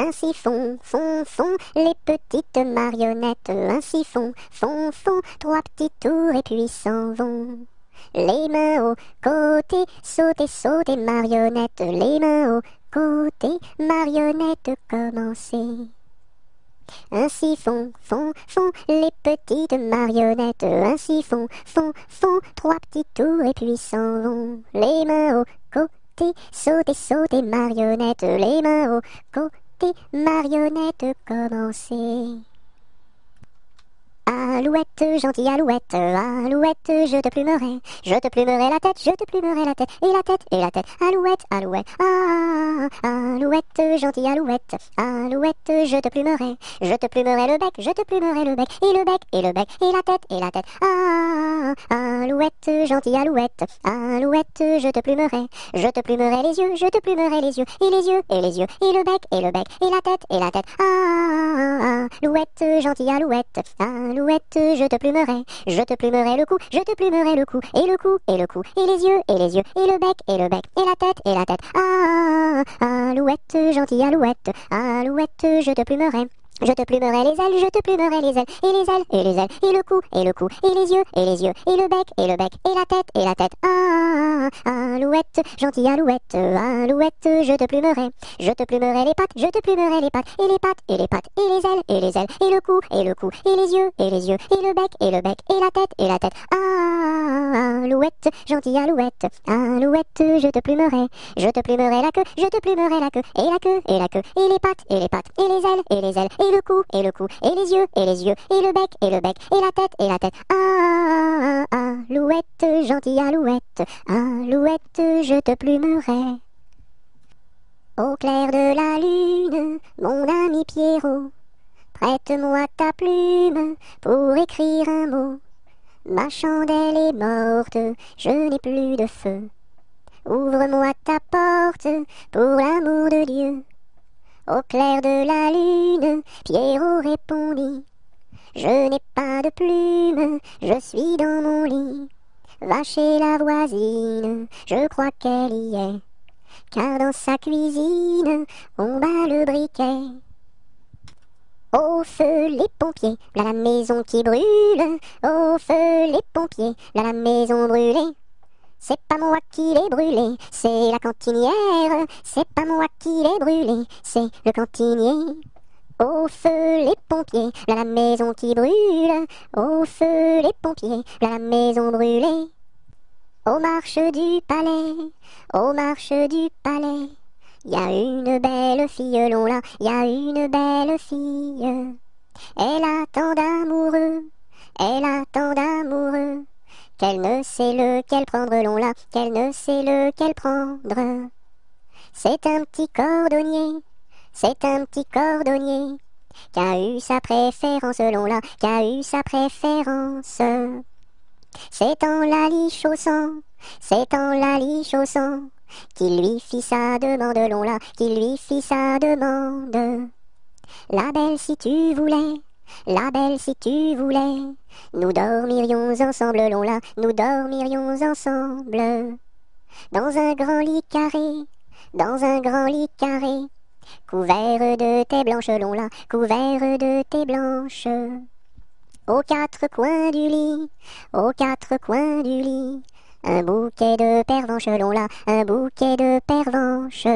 Ainsi font les petites marionnettes. Ainsi font, trois petits tours et puis s'en vont. Les mains au côté, sautez, marionnettes. Les mains au côté, marionnettes, commencez. Ainsi font les petites marionnettes. Ainsi font, trois petits tours et puis s'en vont. Les mains au côté, sautez, marionnettes. Les mains au côté, marionnettes, commencez. Alouette, gentille alouette, alouette, je te plumerai la tête, je te plumerai la tête, et la tête, alouette, alouette, gentille alouette, alouette, je te plumerai le bec, je te plumerai le bec, et le bec, et la tête, alouette, gentille alouette, alouette, je te plumerai les yeux, je te plumerai les yeux, et les yeux, et le bec, et la tête, alouette, gentille alouette, alouette, je te plumerai le cou, je te plumerai le cou, et le cou, et les yeux, et le bec, et la tête, alouette, gentille alouette, alouette, je te plumerai les ailes, je te plumerai les ailes, et les ailes, et le cou, et les yeux, et le bec, et la tête, alouette, gentille alouette, alouette, je te plumerai les pattes, je te plumerai les pattes, et les pattes, et les ailes, et le cou, et les yeux, et le bec, et la tête, alouette, gentille alouette, alouette, je te plumerai la queue, je te plumerai la queue, et les pattes, et les ailes, et le cou, et les yeux, et le bec, et la tête, alouette, gentille alouette, alouette, je te plumerai. Au clair de la lune, mon ami Pierrot, prête-moi ta plume pour écrire un mot. Ma chandelle est morte, je n'ai plus de feu. Ouvre-moi ta porte pour l'amour de Dieu. Au clair de la lune, Pierrot répondit, je n'ai pas de plume, je suis dans mon lit. Va chez la voisine, je crois qu'elle y est, car dans sa cuisine, on bat le briquet. Au feu les pompiers, là la maison qui brûle. Au feu les pompiers, là la maison brûlée. C'est pas moi qui l'ai brûlé, c'est la cantinière. C'est pas moi qui l'ai brûlé, c'est le cantinier. Au feu les pompiers, là la maison qui brûle. Au feu les pompiers, là la maison brûlée. Aux marches du palais, aux marches du palais, y a une belle fille, là, y a une belle fille. Elle a tant d'amoureux, qu'elle ne sait lequel prendre, là, qu'elle ne sait lequel prendre. C'est un petit cordonnier, qui a eu sa préférence, là, qui a eu sa préférence. C'est en la lichaussant, qu'il lui fit sa demande, là, qu'il lui fit sa demande. La belle si tu voulais, nous dormirions ensemble, là, nous dormirions ensemble. Dans un grand lit carré, couvert de tais blanches, là, couvert de tais blanches. Aux quatre coins du lit, un bouquet de pervenches, là, un bouquet de pervenches.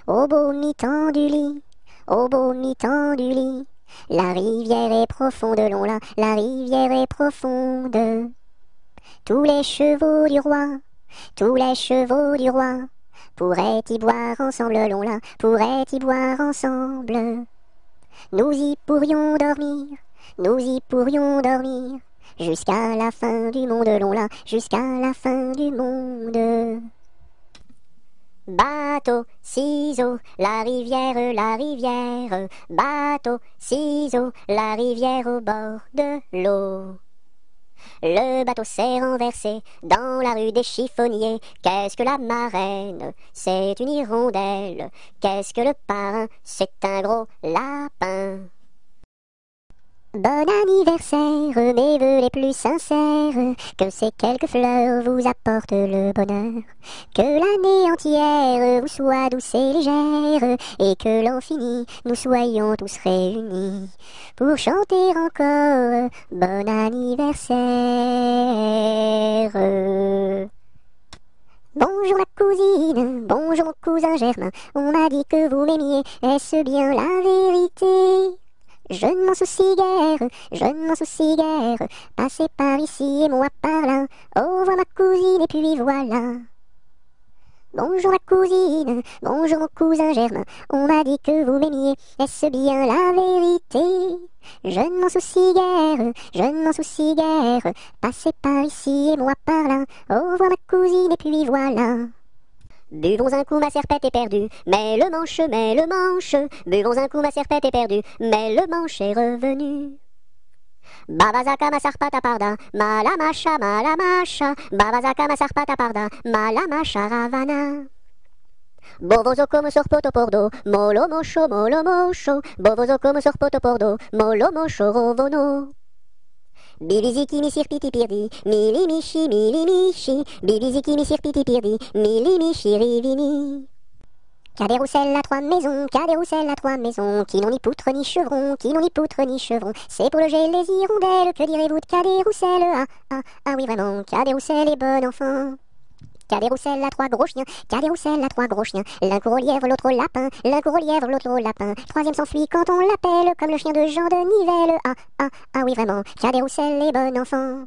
Au beau mi-temps du lit, la rivière est profonde, là, la rivière est profonde. Tous les chevaux du roi, pourraient y boire ensemble, là, pourraient y boire ensemble. Nous y pourrions dormir, jusqu'à la fin du monde, là, jusqu'à la fin du monde. Bateau, ciseaux, la rivière, bateau, ciseaux, la rivière au bord de l'eau. Le bateau s'est renversé dans la rue des chiffonniers. Qu'est-ce que la marraine? C'est une hirondelle. Qu'est-ce que le parrain? C'est un gros lapin. Bon anniversaire, mes vœux les plus sincères, que ces quelques fleurs vous apportent le bonheur, que l'année entière vous soit douce et légère, et que l'an fini, nous soyons tous réunis, pour chanter encore bon anniversaire. Bonjour ma cousine, bonjour mon cousin Germain, on m'a dit que vous m'aimiez, est-ce bien la vérité ? Je ne m'en soucie guère, je ne m'en soucie guère, passez par ici et moi par là, au revoir ma cousine et puis voilà. Bonjour ma cousine, bonjour mon cousin Germain, on m'a dit que vous m'aimiez, est-ce bien la vérité? Je ne m'en soucie guère, je ne m'en soucie guère, passez par ici et moi par là, au revoir ma cousine et puis voilà. Buvons un coup, ma serpette est perdue, mais le manche, buvons un coup, ma serpette est perdue, mais le manche est revenu. Babazaka ma sarpata parda, malamasha, babazaka ma sarpata parda, malamasha ravana. Bovozo come sorpoto pordo, molo mosho, bovozo come sorpoto pordo, molo mosho rovono. Bibiziki mi sirpiti pirdi, mili michi, bibiziki mi sirpiti pirdi, mili michi rivini. Cadet-Roussel à trois maisons, Cadet-Roussel à trois maisons, qui n'ont ni poutre ni chevron, qui n'ont ni poutre ni chevron. C'est pour loger les hirondelles, que direz-vous de Cadet-Roussel? Ah oui vraiment, Cadet-Roussel est bon enfant. Cadet-Roussel a trois gros chiens, Cadet-Roussel a trois gros chiens. L'un court au lièvre, l'autre au lapin, l'un court au lièvre, l'autre au lapin. Troisième s'enfuit quand on l'appelle, comme le chien de Jean de Nivelle. Ah oui vraiment, Cadet-Roussel est bon enfant.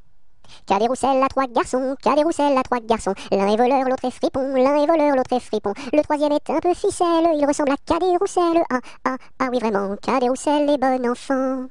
Cadet-Roussel a trois garçons, Cadet-Roussel a trois garçons. L'un est voleur, l'autre est fripon, l'un est voleur, l'autre est fripon. Le troisième est un peu ficelle, il ressemble à Cadet-Roussel. Ah oui vraiment, Cadet-Roussel est bon enfant.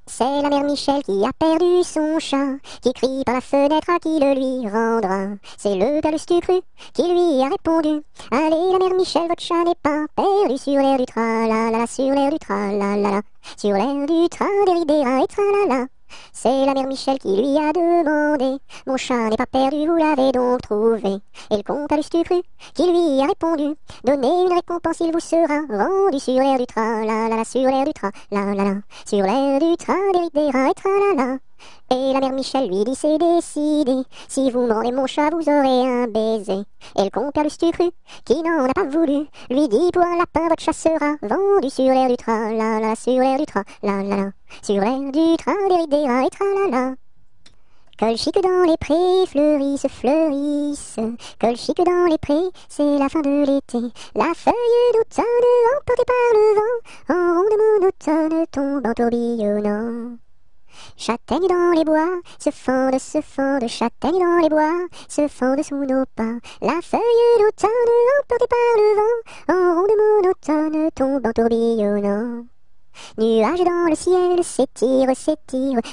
C'est la mère Michel qui a perdu son chat, qui crie par la fenêtre à qui le lui rendra. C'est le Palus du cru qui lui a répondu: allez la mère Michel, votre chat n'est pas perdu sur l'air du tra-la-la, sur l'air du tra-la-la, sur l'air du tra-des-ri-des-ra et tra-la-la. C'est la mère Michel qui lui a demandé: mon chat n'est pas perdu, vous l'avez donc trouvé? Et le comte Palus du cru qui lui a répondu: donnez une récompense, il vous sera rendu sur l'air du tra-la-la, sur l'air du tra-la-la, sur l'air du tra-des-ri-des-ra et tra-la-la. Et la mère Michel lui dit: c'est décidé, si vous me rendez mon chat, vous aurez un baiser. Et le comte Palus du cru, qui n'en a pas voulu, lui dit: pour un lapin, votre chat sera vendu sur l'air du tra-la-la, sur l'air du tra-la-la, sur l'air du tra-des-ri-des-ra et tra-la-la. Colchique dans les prés, fleurissent, colchique dans les prés, c'est la fin de l'été. La feuille d'automne, emportée par le vent, en ronde monotone, tombe en tourbillonnant. Châtaignes dans les bois, se fendent, châtaignes dans les bois, se fendent sous nos pas. La feuille d'automne, emportée par le vent, en ronde monotone, tombe en tourbillonnant. Nuages dans le ciel, s'étire,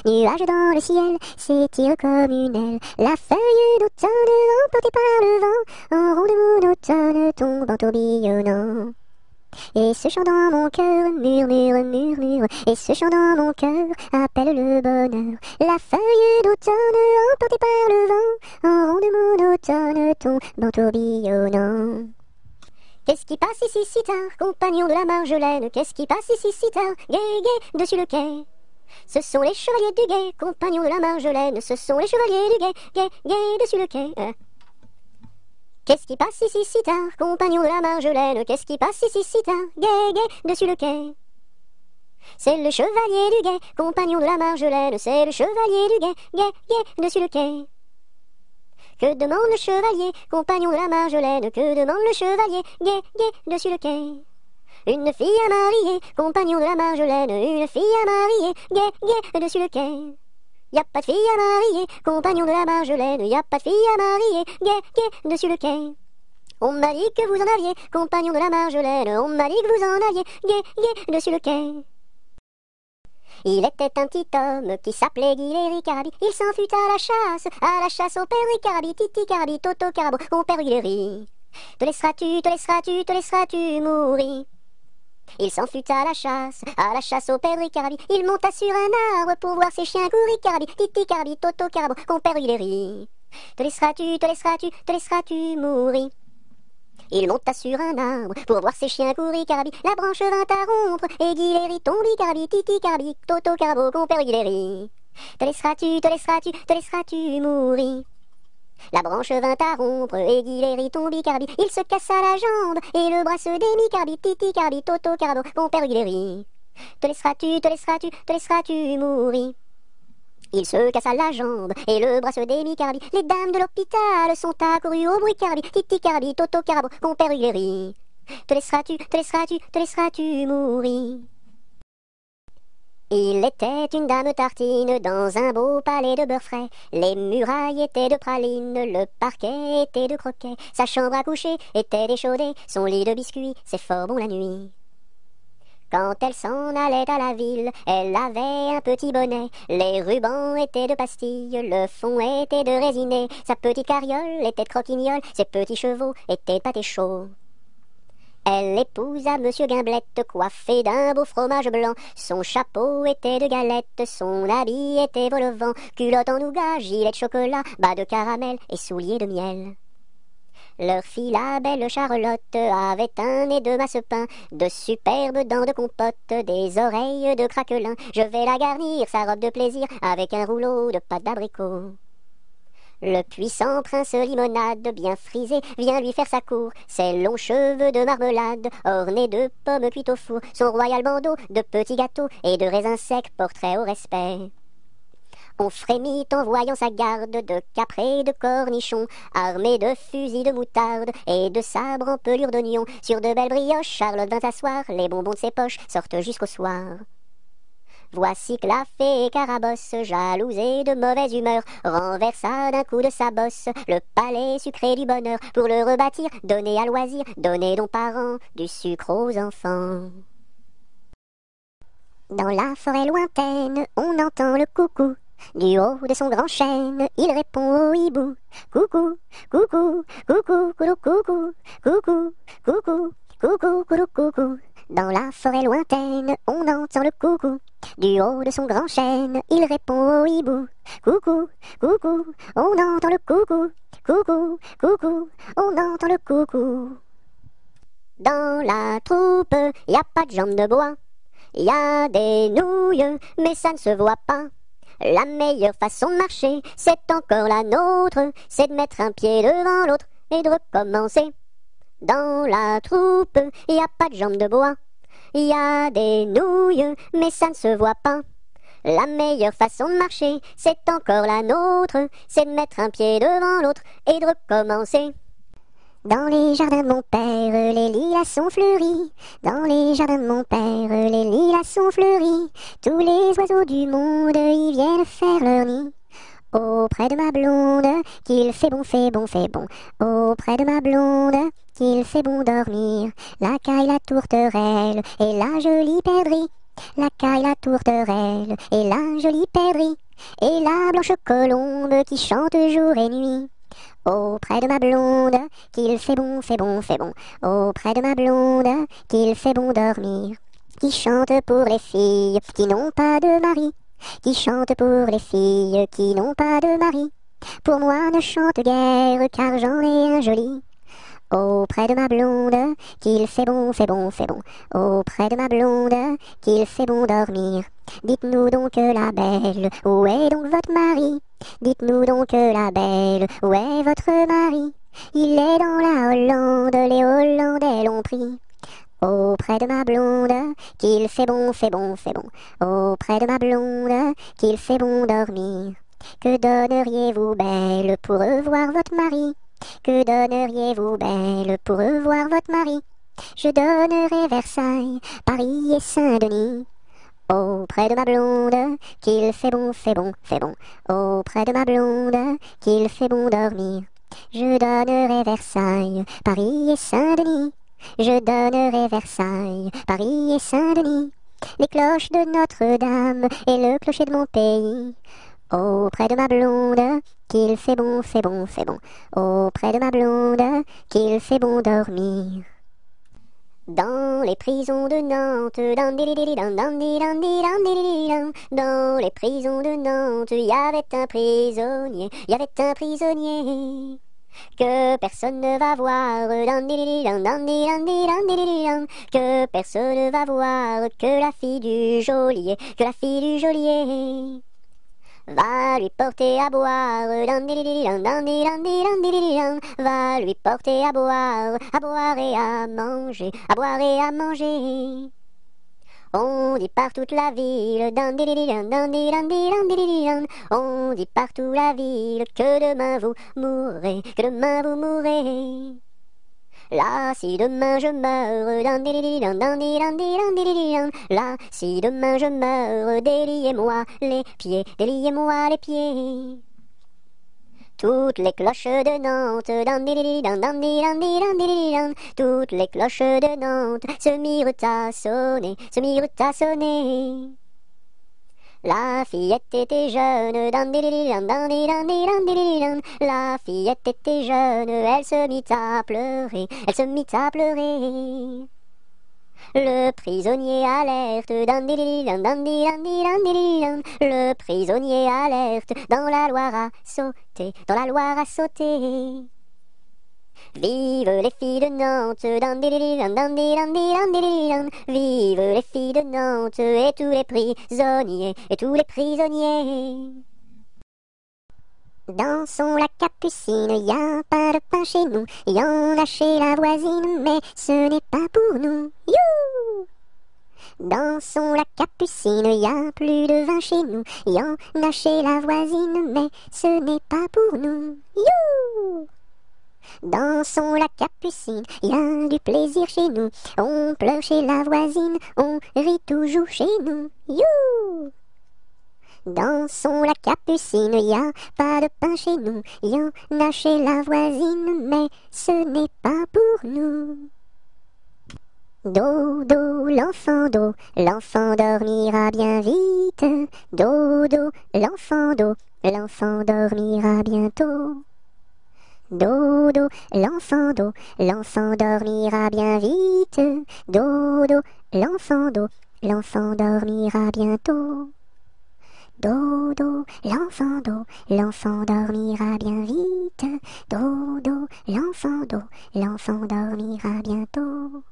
nuages dans le ciel, s'étire comme une aile. La feuille d'automne, emportée par le vent, en ronde monotone, tombe en tourbillonnant. Et ce chant dans mon cœur murmure, et ce chant dans mon cœur appelle le bonheur. La feuille d'automne, emportée par le vent, en ronde monotone, tombe en tourbillonnant. Qu'est-ce qui passe ici si tard, compagnon de la Marjolaine? Qu'est-ce qui passe ici si tard, gai, gai, dessus le quai? Ce sont les chevaliers du guet, compagnons de la Marjolaine. Ce sont les chevaliers du guet, gai, gai, dessus le quai. Qu'est-ce qui passe ici si tard, compagnon de la Marjolaine? Qu'est-ce qui passe ici si tard, gai, gai, dessus le quai? C'est le chevalier du guet, compagnon de la Marjolaine. C'est le chevalier du guet, gai, gai, dessus le quai. Que demande le chevalier, compagnon de la Marjolaine? Que demande le chevalier, gai, gai, dessus le quai? Une fille à marier, compagnon de la Marjolaine. Une fille à marier, gai, gai, dessus le quai. Y a pas de fille à marier, compagnon de la Marjolaine. Y a pas de fille à marier, gai, gai, dessus le quai. On m'a dit que vous en aviez, compagnon de la Marjolaine. On m'a dit que vous en aviez, gai, gai, dessus le quai. Il était un petit homme qui s'appelait Guilhéry Carabi. Il s'en fut à la chasse au père Carabi, Titi Carabi, Toto Carabo, mon père Guilhéry. Te laisseras-tu mourir? Il s'en fut à la chasse au père Carabi. Il monta sur un arbre pour voir ses chiens courir. Carabi, Titi Carabi, Toto Carabo, mon père Guilhéry. Te laisseras-tu mourir? Il monta sur un arbre pour voir ses chiens courir carabi. La branche vint à rompre et Guiléry tombi carabi. Titi carabi, Toto carabo, compère Guiléry. Te laisseras-tu mourir? La branche vint à rompre et Guiléry tombi carabi. Il se cassa la jambe et le bras se démit carabi. Titi carabi, Toto carabo, compère Guiléry. Te laisseras-tu mourir? Il se cassa la jambe et le bras se démit carabi. Les dames de l'hôpital sont accourues au bruit carabi. Titi carabi, Toto carabo, compère Guiléry. Te laisseras-tu mourir? Il était une dame tartine dans un beau palais de beurre frais. Les murailles étaient de praline, le parquet était de croquet. Sa chambre à coucher était échaudée, son lit de biscuits, c'est fort bon la nuit. Quand elle s'en allait à la ville, elle avait un petit bonnet. Les rubans étaient de pastilles, le fond était de résiné. Sa petite carriole était de croquignole, ses petits chevaux étaient de pâté chaud. Elle épousa Monsieur Gimblette, coiffé d'un beau fromage blanc. Son chapeau était de galette, son habit était vol au vent. Culotte en nougat, gilet de chocolat, bas de caramel et souliers de miel. Leur fille, la belle Charlotte, avait un nez de masse-pain, de superbes dents de compote, des oreilles de craquelin. Je vais la garnir, sa robe de plaisir, avec un rouleau de pâte d'abricot. Le puissant prince Limonade, bien frisé, vient lui faire sa cour. Ses longs cheveux de marmelade, ornés de pommes cuites au four. Son royal bandeau de petits gâteaux et de raisins secs, portrait au respect. On frémit en voyant sa garde de caprés de cornichons, armés de fusils de moutarde et de sabres en pelure d'oignon. Sur de belles brioches, Charlotte vint asseoir, les bonbons de ses poches sortent jusqu'au soir. Voici que la fée Carabosse, jalouse et de mauvaise humeur, renversa d'un coup de sa bosse le palais sucré du bonheur. Pour le rebâtir, donner à loisir, donner donc parents du sucre aux enfants. Dans la forêt lointaine, on entend le coucou. Du haut de son grand chêne, il répond au hibou. Coucou, coucou, coucou, coucou, coucou, coucou, coucou, coucou, coucou, coucou. Dans la forêt lointaine, on entend le coucou. Du haut de son grand chêne, il répond au hibou. Coucou, coucou, on entend le coucou. Coucou, coucou, on entend le coucou. Dans la troupe, y a pas de jambes de bois. Y a des nouilles, mais ça ne se voit pas. La meilleure façon de marcher, c'est encore la nôtre. C'est de mettre un pied devant l'autre et de recommencer. Dans la troupe, y a pas de jambes de bois. Y a des nouilles, mais ça ne se voit pas. La meilleure façon de marcher, c'est encore la nôtre. C'est de mettre un pied devant l'autre et de recommencer. Dans les jardins de mon père, les lilas sont fleuris. Dans les jardins de mon père, les lilas sont fleuris. Tous les oiseaux du monde y viennent faire leur nid. Auprès de ma blonde, qu'il fait bon, fait bon, fait bon. Auprès de ma blonde, qu'il fait bon dormir. La caille, la tourterelle et la jolie perdrix. La caille, la tourterelle et la jolie perdrix. Et la blanche colombe qui chante jour et nuit. Auprès de ma blonde, qu'il fait bon, fait bon, fait bon. Auprès de ma blonde, qu'il fait bon dormir. Qui chante pour les filles qui n'ont pas de mari. Qui chante pour les filles qui n'ont pas de mari. Pour moi ne chante guère car j'en ai un joli. Auprès de ma blonde, qu'il fait bon, fait bon, fait bon. Auprès de ma blonde, qu'il fait bon dormir. Dites-nous donc la belle, où est donc votre mari? Dites-nous donc la belle, où est votre mari? Il est dans la Hollande, les Hollandais l'ont pris. Auprès de ma blonde, qu'il fait bon, fait bon, fait bon. Auprès de ma blonde, qu'il fait bon dormir. Que donneriez-vous, belle, pour revoir votre mari? Que donneriez-vous, belle, pour revoir votre mari? Je donnerais Versailles, Paris et Saint-Denis. Auprès de ma blonde, qu'il fait bon, fait bon, fait bon. Auprès de ma blonde, qu'il fait bon dormir. Je donnerai Versailles, Paris et Saint-Denis. Je donnerai Versailles, Paris et Saint-Denis. Les cloches de Notre-Dame et le clocher de mon pays. Auprès de ma blonde, qu'il fait bon, fait bon, fait bon. Auprès de ma blonde, qu'il fait bon dormir. Dans les prisons de Nantes, dans les prisons de Nantes, il y avait un prisonnier, il y avait un prisonnier. que personne ne va voir, que personne ne va voir, que la fille du geôlier, que la fille du geôlier va lui porter à boire, va lui porter à boire et à manger, à boire et à manger. On dit par toute la ville, on dit partout la ville que demain vous mourrez, que demain vous mourrez. Là, si demain je meurs, là, si demain je meurs, déliez-moi les pieds, déliez-moi les pieds. Toutes les cloches de Nantes, toutes les cloches de Nantes se mirent à sonner, se mirent à sonner. La fillette était jeune, la fillette était jeune, elle se mit à pleurer, elle se mit à pleurer. Le prisonnier alerte, le prisonnier alerte, dans la Loire à sauter, dans la Loire à sauter. Vive les filles de Nantes, vive les filles de Nantes, et tous les prisonniers, et tous les prisonniers. Dansons la capucine, y a pas de pain chez nous, y en a chez la voisine, mais ce n'est pas pour nous. You! Dansons la capucine, y a plus de vin chez nous, y en a chez la voisine, mais ce n'est pas pour nous. You! Dansons la capucine, y a du plaisir chez nous, on pleure chez la voisine, on rit toujours chez nous. You! Dansons la capucine, y a pas de pain chez nous, y en a chez la voisine, mais ce n'est pas pour nous. Dodo, l'enfant dormira bien vite. Dodo, l'enfant dormira bientôt. Dodo, l'enfant dormira bien vite. Dodo, l'enfant dormira bientôt. Dodo, l'enfant dormira bien vite. Dodo, l'enfant dormira bientôt.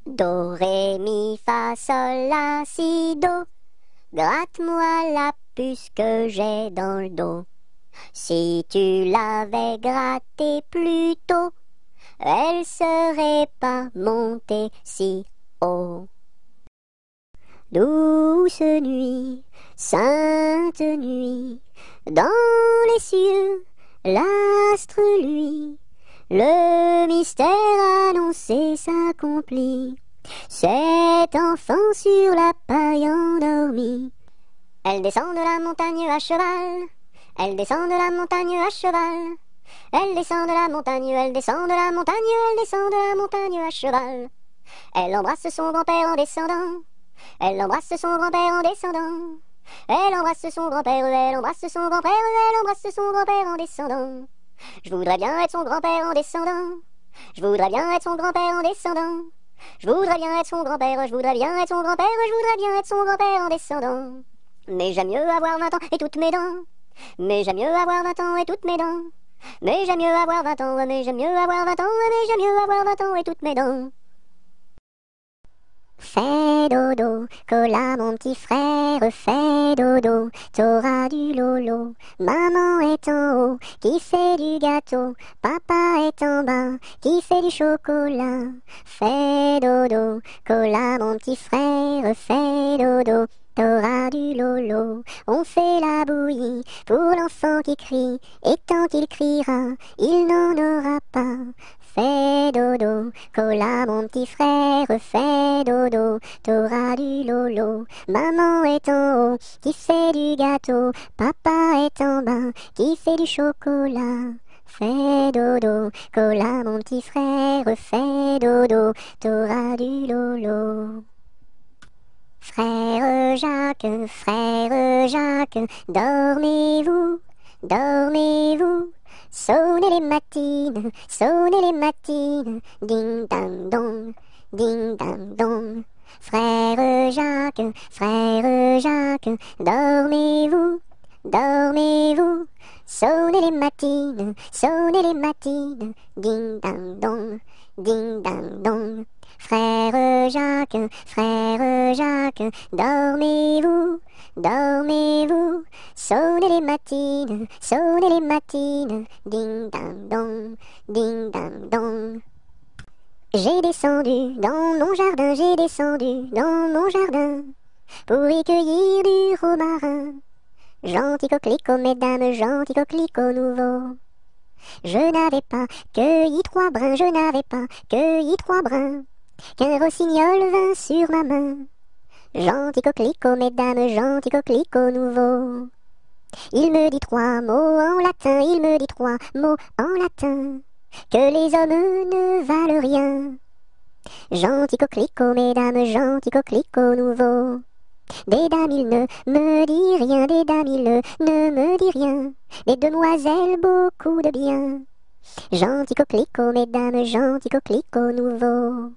Do, ré, mi, fa, sol, la, si, do. Gratte-moi la puce que j'ai dans le dos. Si tu l'avais grattée plus tôt, elle serait pas montée si haut. Douce nuit, sainte nuit, dans les cieux, l'astre lui, le mystère annoncé s'accomplit. Cet enfant sur la paille endormi. Elle descend de la montagne à cheval, elle descend de la montagne à cheval. Elle descend de la montagne, elle descend de la montagne, elle descend de la montagne à cheval. Elle embrasse son grand-père en descendant. Elle embrasse son grand-père en descendant. Elle embrasse son grand-père, elle embrasse son grand-père, elle embrasse son grand-père en descendant. Je voudrais bien être son grand-père en descendant. Je voudrais bien être son grand-père en descendant. Je voudrais bien être son grand-père, je voudrais bien être son grand-père, je voudrais bien être son grand-père en descendant. Mais j'aime mieux avoir 20 ans et toutes mes dents. Mais j'aime mieux avoir 20 ans et toutes mes dents. Mais j'aime mieux avoir 20 ans, mais j'aime mieux avoir 20 ans, mais j'aime mieux avoir 20 ans et toutes mes dents. Fais dodo, cola mon petit frère, fais dodo, t'auras du lolo. Maman est en haut, qui fait du gâteau, papa est en bas, qui fait du chocolat. Fais dodo, cola mon petit frère, fais dodo, t'auras du lolo. On fait la bouillie pour l'enfant qui crie, et tant qu'il criera, il n'en aura pas. Fais dodo, cola mon petit frère, fais dodo, t'auras du lolo. Maman est en haut, qui fait du gâteau, papa est en bas, qui fait du chocolat. Fais dodo, cola mon petit frère, fais dodo, t'auras du lolo. Frère Jacques, dormez-vous, dormez-vous. Sonnez les matines, ding dang dong, ding dang dong. Frère Jacques, dormez-vous, dormez-vous, sonnez les matines, ding ding dong, ding ding dong. Frère Jacques, dormez-vous, dormez-vous, sonnez les matines, ding ding dong, ding ding dong. J'ai descendu dans mon jardin, pour y cueillir du romarin. Gentil coquelicot, mesdames, gentil coquelicot nouveau. Je n'avais pas cueilli 3 brins, qu'un rossignol vint sur ma main. Gentil coquelicot, mesdames, gentil coquelicot nouveau. Il me dit 3 mots en latin, que les hommes ne valent rien. Gentil coquelicot, mesdames, gentil coquelicot nouveau. Des dames il ne me dit rien, des demoiselles beaucoup de bien. Gentil coquelicot, mesdames, gentil coquelicot nouveau.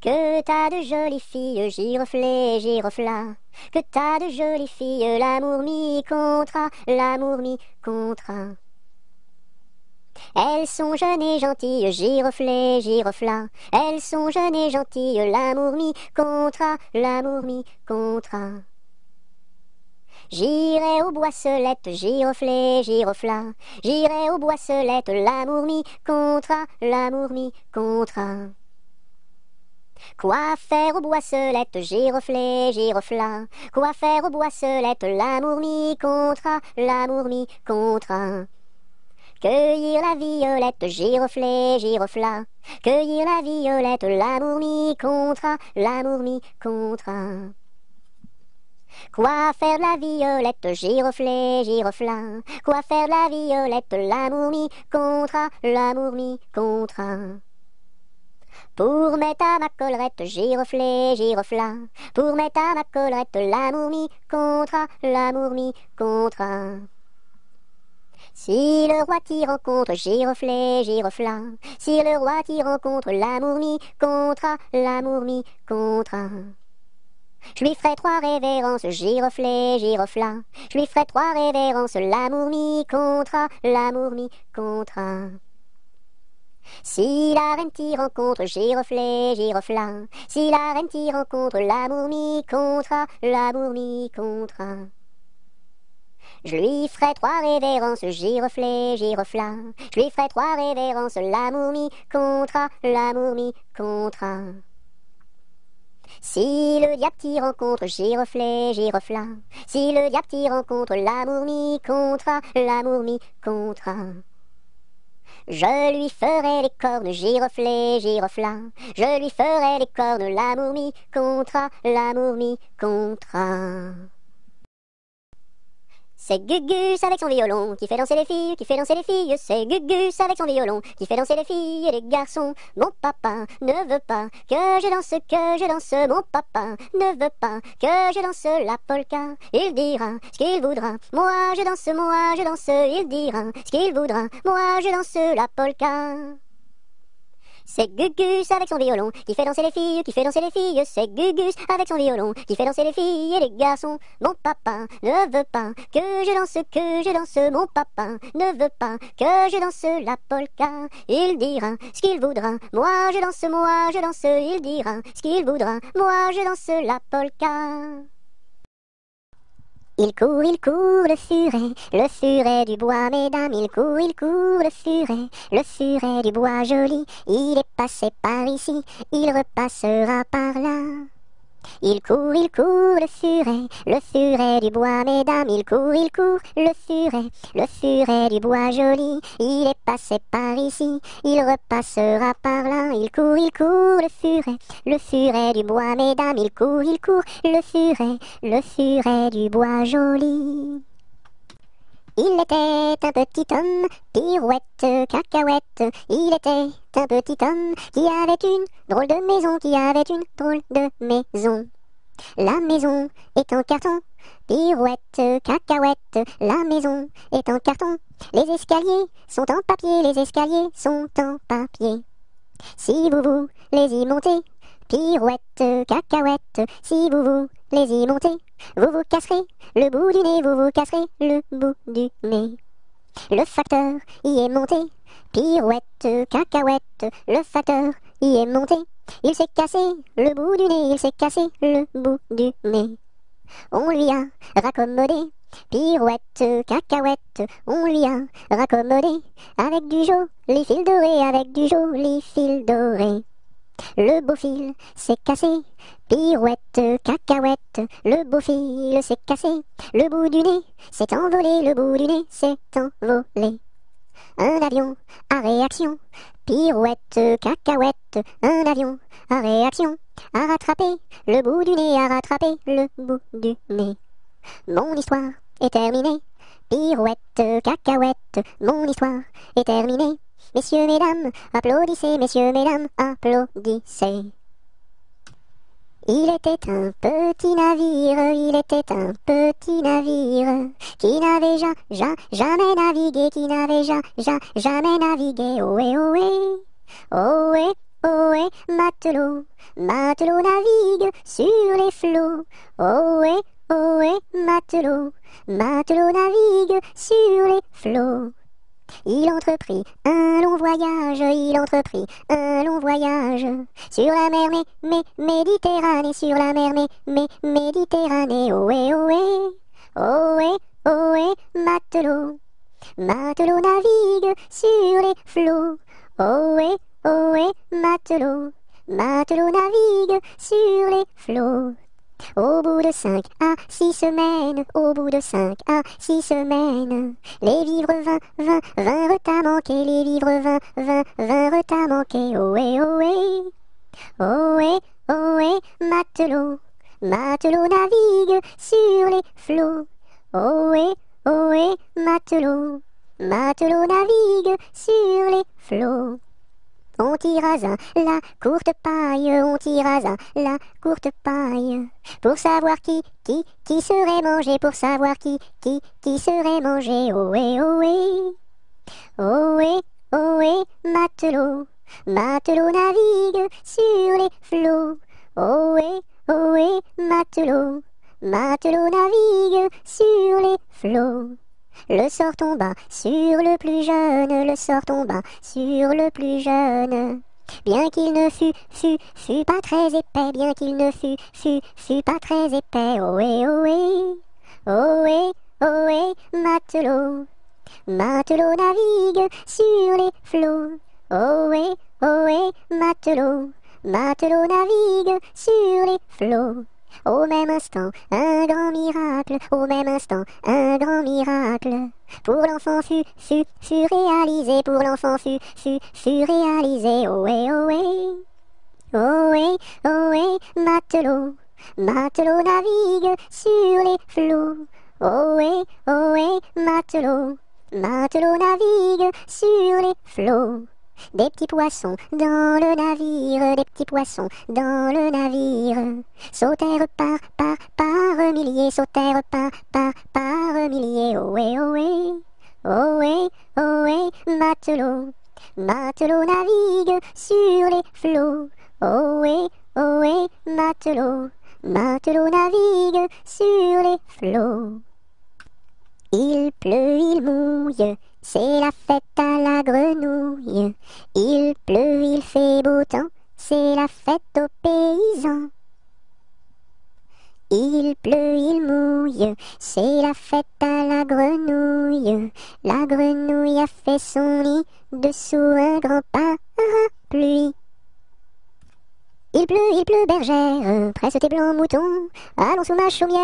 Que t'as de jolies filles, giroflées, girofla. Que t'as de jolies filles, l'amour mi contra. Elles sont jeunes et gentilles, giroflées, girofla. Elles sont jeunes et gentilles, l'amour mi contra. J'irai aux boisselettes, giroflées, girofla. J'irai aux boisselettes, l'amour mi contra. Quoi faire aux boisselettes, giroflées, girofla. Quoi faire aux boisselettes, l'amour mi contra. Cueillir la violette, giroflée, girofla. Cueillir la violette, l'amour mi contra. Quoi faire de la violette, giroflée, girofla. Quoi faire de la violette, l'amour mi contra. Pour mettre à ma collerette, giroflée, girofla. Pour mettre à ma collerette, l'amour mi contra. Si le roi t'y rencontre, giroflée, girofla. Si le roi t'y rencontre, l'amour mi contra. Je lui ferai 3 révérences, giroflée, girofla. Je lui ferai 3 révérences, l'amour mi contra. Si la reine t'y rencontre, giroflée, girofla. Si la reine t'y rencontre, l'amour mi contra. Je lui ferai 3 révérences, giroflée, girofla. Je lui ferai 3 révérences, l'amour mi contra. Si le diable t'y rencontre, giroflée, girofla. Si le diable t'y rencontre, l'amour mi contra. Je lui ferai les cornes, giroflée, girofla. Je lui ferai les cornes, l'amour mi contra. C'est Gugus avec son violon qui fait danser les filles, C'est Gugus avec son violon qui fait danser les filles et les garçons. Mon papa ne veut pas que je danse, Mon papa ne veut pas que je danse la polka. Il dira ce qu'il voudra. Moi je danse. Il dira ce qu'il voudra. Moi je danse la polka. C'est Gugus avec son violon qui fait danser les filles, C'est Gugus avec son violon qui fait danser les filles et les garçons. Mon papa ne veut pas que je danse, Mon papa ne veut pas que je danse la polka. Il dira ce qu'il voudra. Moi je danse. Il dira ce qu'il voudra. Moi je danse la polka. Il court, le furet du bois, mesdames, il court, le furet du bois joli. Il est passé par ici, il repassera par là. Il court, le furet du bois, mesdames, il court, le furet du bois joli. Il est passé par ici, il repassera par là. Il court, le furet du bois, mesdames, il court, le furet du bois joli. Il était un petit homme, pirouette, cacahuète. Il était un petit homme qui avait une drôle de maison, La maison est en carton, pirouette, cacahuète. La maison est en carton. Les escaliers sont en papier, Si vous voulez y monter, pirouette, cacahuète. Si vous allez y monter, vous vous casserez le bout du nez, vous vous casserez le bout du nez. Le facteur y est monté, pirouette, cacahuète, le facteur y est monté, il s'est cassé le bout du nez, il s'est cassé le bout du nez. On lui a raccommodé, pirouette, cacahuète, on lui a raccommodé, avec du joli fil doré, avec du joli fil doré. Le beau fil s'est cassé, pirouette, cacahuète, le beau fil s'est cassé, le bout du nez s'est envolé, le bout du nez s'est envolé. Un avion à réaction, pirouette, cacahuète, un avion à réaction, a rattrapé le bout du nez, a rattrapé le bout du nez. Mon histoire est terminée, pirouette, cacahuète, mon histoire est terminée. Messieurs, mesdames, applaudissez, messieurs, mesdames, applaudissez. Il était un petit navire, il était un petit navire, qui n'avait jamais navigué, qui n'avait jamais navigué. Ohé, ohé, ohé, ohé, matelot, matelot navigue sur les flots. Ohé, ohé, matelot, matelot navigue sur les flots. Il entreprit un long voyage, il entreprit un long voyage, sur la mer Méditerranée, sur la mer Méditerranée. Ohé, ohé, ohé, ohé, matelot, matelot navigue sur les flots. Ohé, ohé, matelot, matelot navigue sur les flots. Au bout de 5 à 6 semaines, au bout de 5 à 6 semaines, les vivres vinrent à manquer, les vivres vinrent à manquer. Ohé, ohé, ohé, ohé, matelot, matelot navigue sur les flots. Ohé, ohé, matelot, matelot navigue sur les flots. On tirasa la courte paille, on tirasa la courte paille, pour savoir qui serait mangé, pour savoir qui serait mangé. Ohé, ohé, ohé, ohé, matelot, matelot navigue sur les flots. Ohé, ohé, matelot, matelot navigue sur les flots. Le sort tomba sur le plus jeune, le sort tomba sur le plus jeune. Bien qu'il ne fût pas très épais, bien qu'il ne fût pas très épais. Ohé, ohé, ohé, ohé, matelot, matelot navigue sur les flots. Ohé, ohé, matelot, matelot navigue sur les flots. Au même instant, un grand miracle, au même instant, un grand miracle. Pour l'enfant fut réalisé, pour l'enfant fut réalisé. Ohé, ohé, ohé, ohé, matelot, matelot navigue sur les flots. Ohé, ohé, matelot, matelot navigue sur les flots. Des petits poissons dans le navire, des petits poissons dans le navire, sautèrent par milliers, sautèrent par milliers. Ohé, ohé, ohé, ohé, matelot, matelot navigue sur les flots. Ohé, ohé, matelot, matelot navigue sur les flots. Il pleut, il mouille, c'est la fête à la grenouille. Il pleut, il fait beau temps, c'est la fête aux paysans. Il pleut, il mouille, c'est la fête à la grenouille. La grenouille a fait son nid dessous un grand parapluie. Il pleut, bergère, presse tes blancs moutons. Allons sous ma chaumière,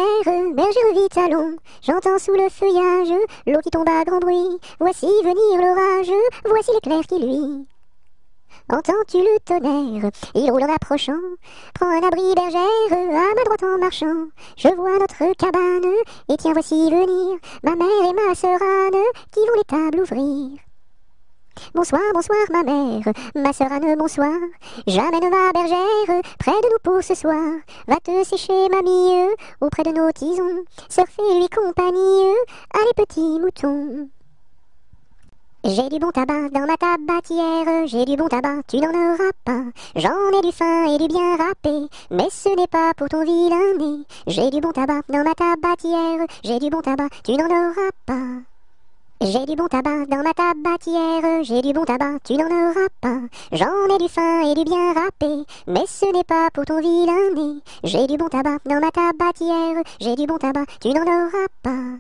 bergère vite allons. J'entends sous le feuillage l'eau qui tombe à grand bruit. Voici venir l'orage, voici l'éclair qui luit. Entends-tu le tonnerre? Il roule en approchant. Prends un abri, bergère, à ma droite en marchant. Je vois notre cabane, et tiens voici venir ma mère et ma sœur Anne, qui vont les tables ouvrir. Bonsoir, bonsoir ma mère, ma sœur Anne, bonsoir. J'amène ma bergère près de nous pour ce soir. Va te sécher mamie, auprès de nos tisons. Sœur fais lui compagnie, allez petits moutons. J'ai du bon tabac dans ma tabatière, j'ai du bon tabac, tu n'en auras pas. J'en ai du fin et du bien râpé, mais ce n'est pas pour ton vilain nez. J'ai du bon tabac dans ma tabatière, j'ai du bon tabac, tu n'en auras pas. J'ai du bon tabac dans ma tabatière, j'ai du bon tabac, tu n'en auras pas. J'en ai du fin et du bien râpé, mais ce n'est pas pour ton vilain nez. J'ai du bon tabac dans ma tabatière, j'ai du bon tabac, tu n'en auras pas.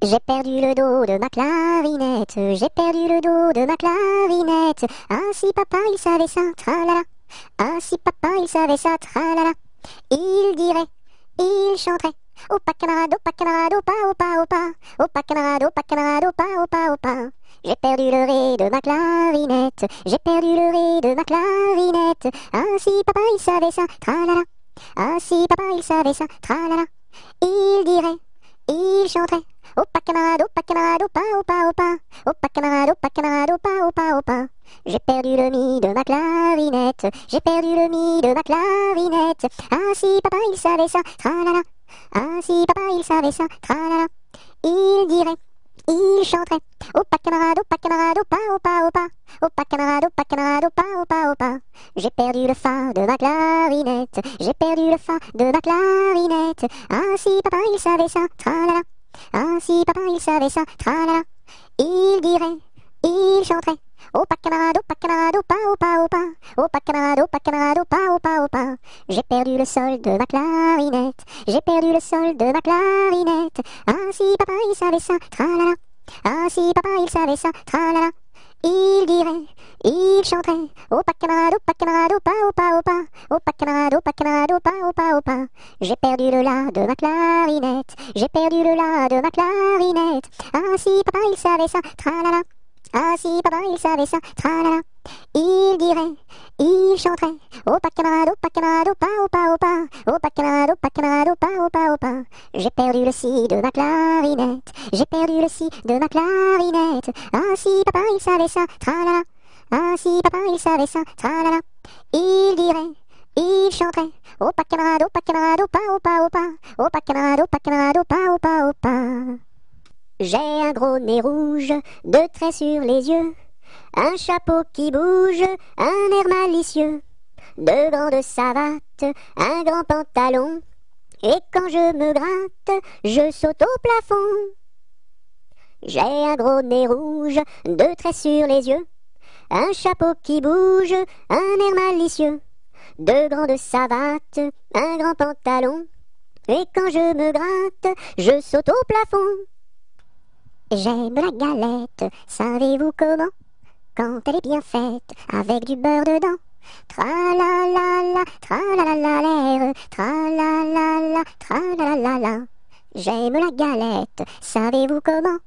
J'ai perdu le dos de ma clarinette, j'ai perdu le dos de ma clarinette. Ah si papa il savait ça, tralala. Ah si papa il savait ça, tralala. Il dirait, il chanterait. Opa camarade, opa camarade, opa opa opa. Opa camarade, opa camarade, opa opa opa. J'ai perdu le ré de ma clarinette, j'ai perdu le ré de ma clarinette. Ah si papa il savait ça, tralala. Ah si papa il savait ça, tralala. Il dirait, il chanterait. Opa camarade, opa opa opa. Opa camarade, opa opa opa. J'ai perdu le mi de ma clarinette, j'ai perdu le mi de ma clarinette. Ah si papa il savait ça, tralala. Ah si papa il savait ça, tralala. Il dirait, il chanterait. Opa camarade, opa opa opa. Opa camarade, opa opa. J'ai perdu le fa de ma clarinette, j'ai perdu le fa de ma clarinette. Ah si papa il savait ça, tralala. Ah si papa il savait ça, tralala. Il dirait, il chanterait. Opa camarade, opa opa. Opa camarade, opa opa. J'ai perdu le sol de ma clarinette, j'ai perdu le sol de ma clarinette. Ah si papa il savait ça, tralala. Ah si papa il savait ça, tralala. Il dirait, il chanterait. Opa camarade, opa opa. Opa camarade, opa opa. J'ai perdu le la de ma clarinette, j'ai perdu le la de ma clarinette. Ah si papa il savait ça, tralala. Ah si papa il savait ça, tralala. Il dirait, il chanterait. Opa camarade, opa opa. Opa camarade, opa opa. J'ai perdu le si de ma clarinette, j'ai perdu le si de ma clarinette. Ah si papa il savait ça, tralala. Ah si papa il savait ça, tralala. Il dirait, il chanterait. Opa camarade, opa opa. Opa camarade, opa opa. J'ai un gros nez rouge, 2 traits sur les yeux, un chapeau qui bouge, un air malicieux, 2 grandes savates, un grand pantalon, et quand je me gratte, je saute au plafond. J'ai un gros nez rouge, 2 traits sur les yeux, un chapeau qui bouge, un air malicieux, 2 grandes savates, un grand pantalon, et quand je me gratte, je saute au plafond. J'aime la galette, savez-vous comment? Quand elle est bien faite, avec du beurre dedans. Tra-la-la-la, tra-la-la-la-l'air, tra-la-la-la. J'aime la galette, savez-vous comment?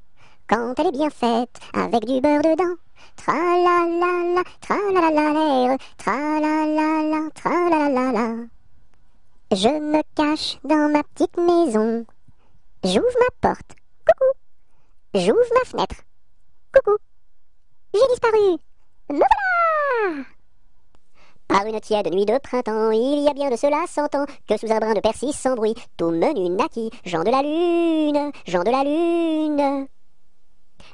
Quand elle est bien faite, avec du beurre dedans. Tra-la-la-la, tra-la-la-la-l'air, tra-la-la-la. Je me cache dans ma petite maison. J'ouvre ma porte. Coucou. J'ouvre ma fenêtre. Coucou. J'ai disparu. Me voilà. Par une tiède nuit de printemps, il y a bien de cela 100 ans, que sous un brin de persil sans bruit, tout menu naquit, Jean de la Lune, Jean de la Lune.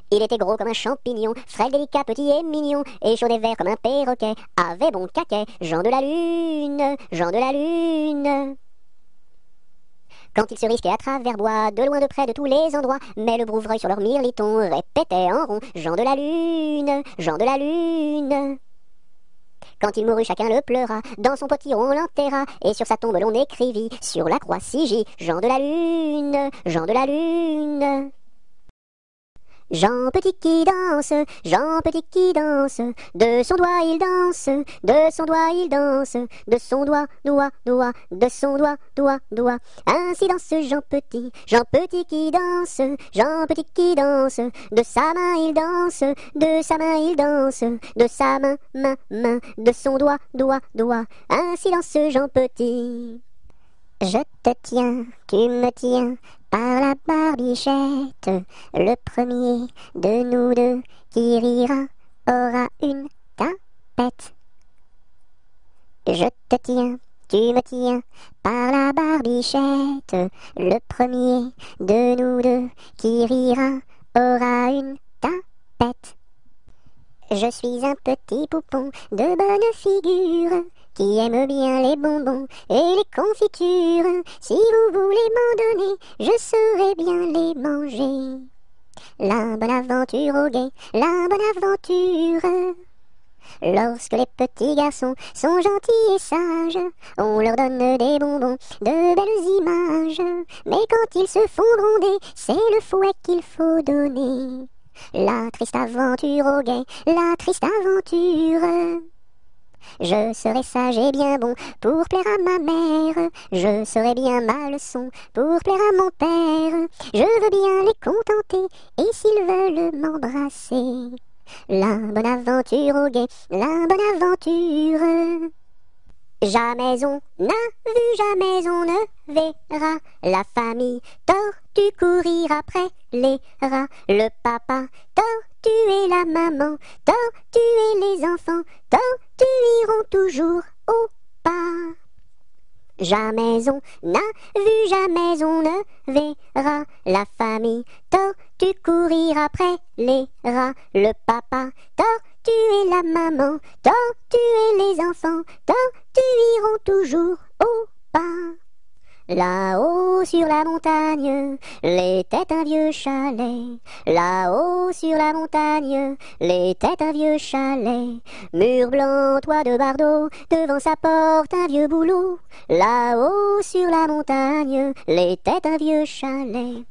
Il était gros comme un champignon, frêle, délicat, petit et mignon, et chaud et vert comme un perroquet, avait bon caquet, Jean de la Lune, Jean de la Lune. Quand il se risquait à travers bois, de loin de près de tous les endroits, mais le brouvreuil sur leur mirliton répétait en rond, Jean de la Lune, Jean de la Lune. Quand il mourut, chacun le pleura, dans son potiron on l'enterra, et sur sa tombe l'on écrivit, sur la croix Sigie, Jean de la Lune, Jean de la Lune. Jean Petit qui danse, Jean Petit qui danse, de son doigt il danse, de son doigt il danse, de son doigt, de son doigt. Ainsi danse Jean Petit qui danse, Jean Petit qui danse, de sa main il danse, de sa main il danse, de sa main, de son doigt. Ainsi danse Jean Petit. Je te tiens, tu me tiens, par la barbichette, le premier de nous deux qui rira aura une tapette. Je te tiens, tu me tiens, par la barbichette, le premier de nous deux qui rira aura une pète. Je suis un petit poupon de bonne figure qui aime bien les bonbons et les confitures. Si vous voulez m'en donner, je saurai bien les manger. La bonne aventure au guet, la bonne aventure. Lorsque les petits garçons sont gentils et sages, on leur donne des bonbons, de belles images. Mais quand ils se font gronder, c'est le fouet qu'il faut donner. La triste aventure au guet, la triste aventure. Je serai sage et bien bon pour plaire à ma mère. Je serai bien ma leçon pour plaire à mon père. Je veux bien les contenter et s'ils veulent m'embrasser. La bonne aventure au guet, la bonne aventure. Jamais on n'a vu, jamais on ne verra la famille tortue courir après les rats. Le papa tortue et la maman tortue et les enfants tortues iront toujours au pas. Jamais on n'a vu, jamais on ne verra la famille tortue courir après les rats. Le papa tortue et la maman tortue et les enfants tortues iront toujours au pas. Là-haut sur la montagne, l'était un vieux chalet. Là-haut sur la montagne, l'était un vieux chalet. Mur blanc, toit de bardeaux, devant sa porte un vieux bouleau. Là-haut sur la montagne, l'était un vieux chalet.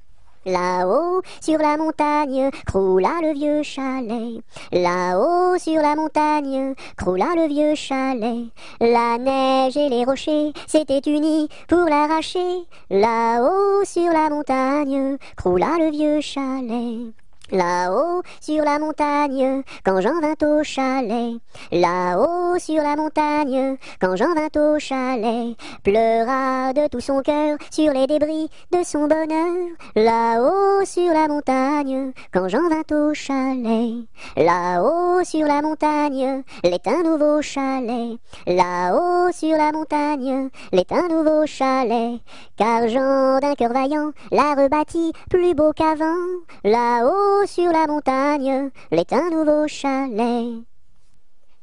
Là-haut sur la montagne, croula le vieux chalet. Là-haut sur la montagne, croula le vieux chalet. La neige et les rochers s'étaient unis pour l'arracher. Là-haut sur la montagne, croula le vieux chalet. Là-haut sur la montagne, quand Jean vint au chalet. Là-haut sur la montagne, quand Jean vint au chalet, pleura de tout son cœur sur les débris de son bonheur. Là-haut sur la montagne, quand Jean vint au chalet. Là-haut sur la montagne, l'est un nouveau chalet. Là-haut sur la montagne, l'est un nouveau chalet. Car Jean d'un cœur vaillant l'a rebâti plus beau qu'avant. Là-haut sur la montagne, l'est un nouveau chalet.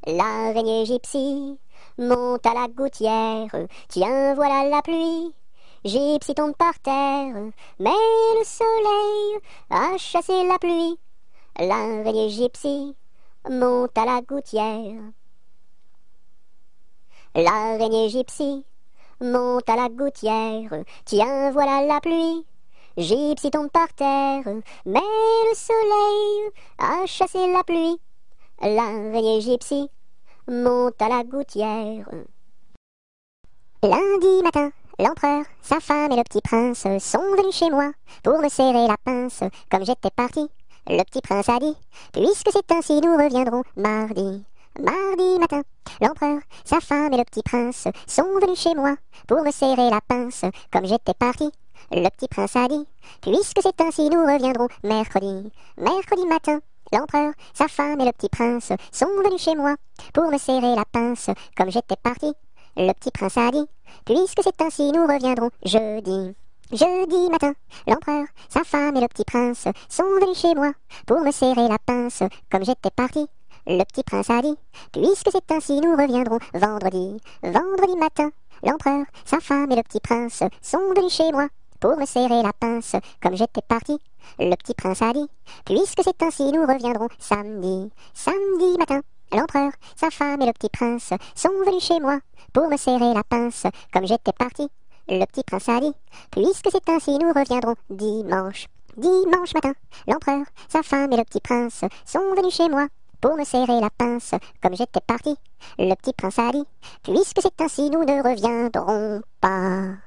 L'araignée gypsy monte à la gouttière. Tiens, voilà la pluie. Gypsy tombe par terre, mais le soleil a chassé la pluie. L'araignée gypsy monte à la gouttière. L'araignée gypsy monte à la gouttière. Tiens, voilà la pluie. Gypsy tombe par terre, mais le soleil a chassé la pluie. L'araignée gypsy monte à la gouttière. Lundi matin, l'empereur, sa femme et le petit prince sont venus chez moi pour me serrer la pince. Comme j'étais parti, le petit prince a dit: puisque c'est ainsi, nous reviendrons mardi. Mardi matin, l'empereur, sa femme et le petit prince sont venus chez moi pour me serrer la pince. Comme j'étais parti, le petit prince a dit: puisque c'est ainsi, nous reviendrons mercredi. Mercredi matin, l'empereur, sa femme et le petit prince sont venus chez moi pour me serrer la pince. Comme j'étais parti, le petit prince a dit: puisque c'est ainsi, nous reviendrons jeudi. Jeudi matin, l'empereur, sa femme et le petit prince sont venus chez moi pour me serrer la pince. Comme j'étais parti, le petit prince a dit: puisque c'est ainsi, nous reviendrons vendredi. Vendredi matin, l'empereur, sa femme et le petit prince sont venus chez moi pour me serrer la pince. Comme j'étais parti, le petit prince a dit: puisque c'est ainsi, nous reviendrons samedi. Samedi matin, l'empereur, sa femme et le petit prince sont venus chez moi pour me serrer la pince. Comme j'étais parti, le petit prince a dit: puisque c'est ainsi, nous reviendrons dimanche. Dimanche matin, l'empereur, sa femme et le petit prince sont venus chez moi pour me serrer la pince. Comme j'étais parti, le petit prince a dit: puisque c'est ainsi, nous ne reviendrons pas.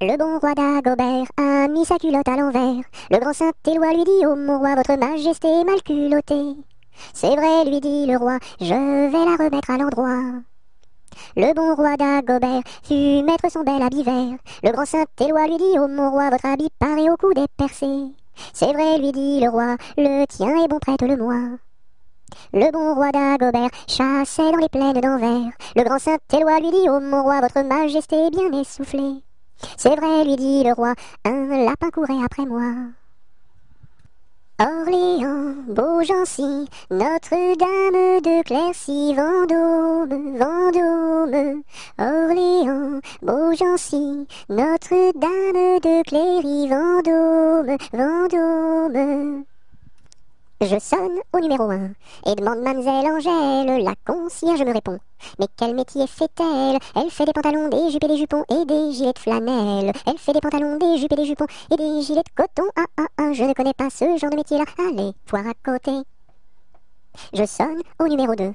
Le bon roi Dagobert a mis sa culotte à l'envers. Le grand Saint-Éloi lui dit: oh mon roi, votre majesté est mal culottée. C'est vrai, lui dit le roi, je vais la remettre à l'endroit. Le bon roi Dagobert fut mettre son bel habit vert. Le grand Saint-Éloi lui dit: oh mon roi, votre habit paraît au cou dépercé. C'est vrai, lui dit le roi, le tien est bon, prête-le-moi. Le bon roi Dagobert chassait dans les plaines d'Anvers. Le grand Saint-Éloi lui dit: oh mon roi, votre majesté est bien essoufflée. C'est vrai, lui dit le roi, un lapin courait après moi. Orléans, Beaugency, Notre-Dame de Clercy, Vendôme, Vendôme. Orléans, Beaugency, Notre-Dame de Cléry, Vendôme, Vendôme. Je sonne au numéro 1 et demande mademoiselle Angèle. La concierge me répond. Mais quel métier fait-elle? Elle fait des pantalons, des jupes et des jupons et des gilets de flanelle. Elle fait des pantalons, des jupes et des jupons et des gilets de coton. Ah ah ah, je ne connais pas ce genre de métier-là. Allez, voir à côté. Je sonne au numéro 2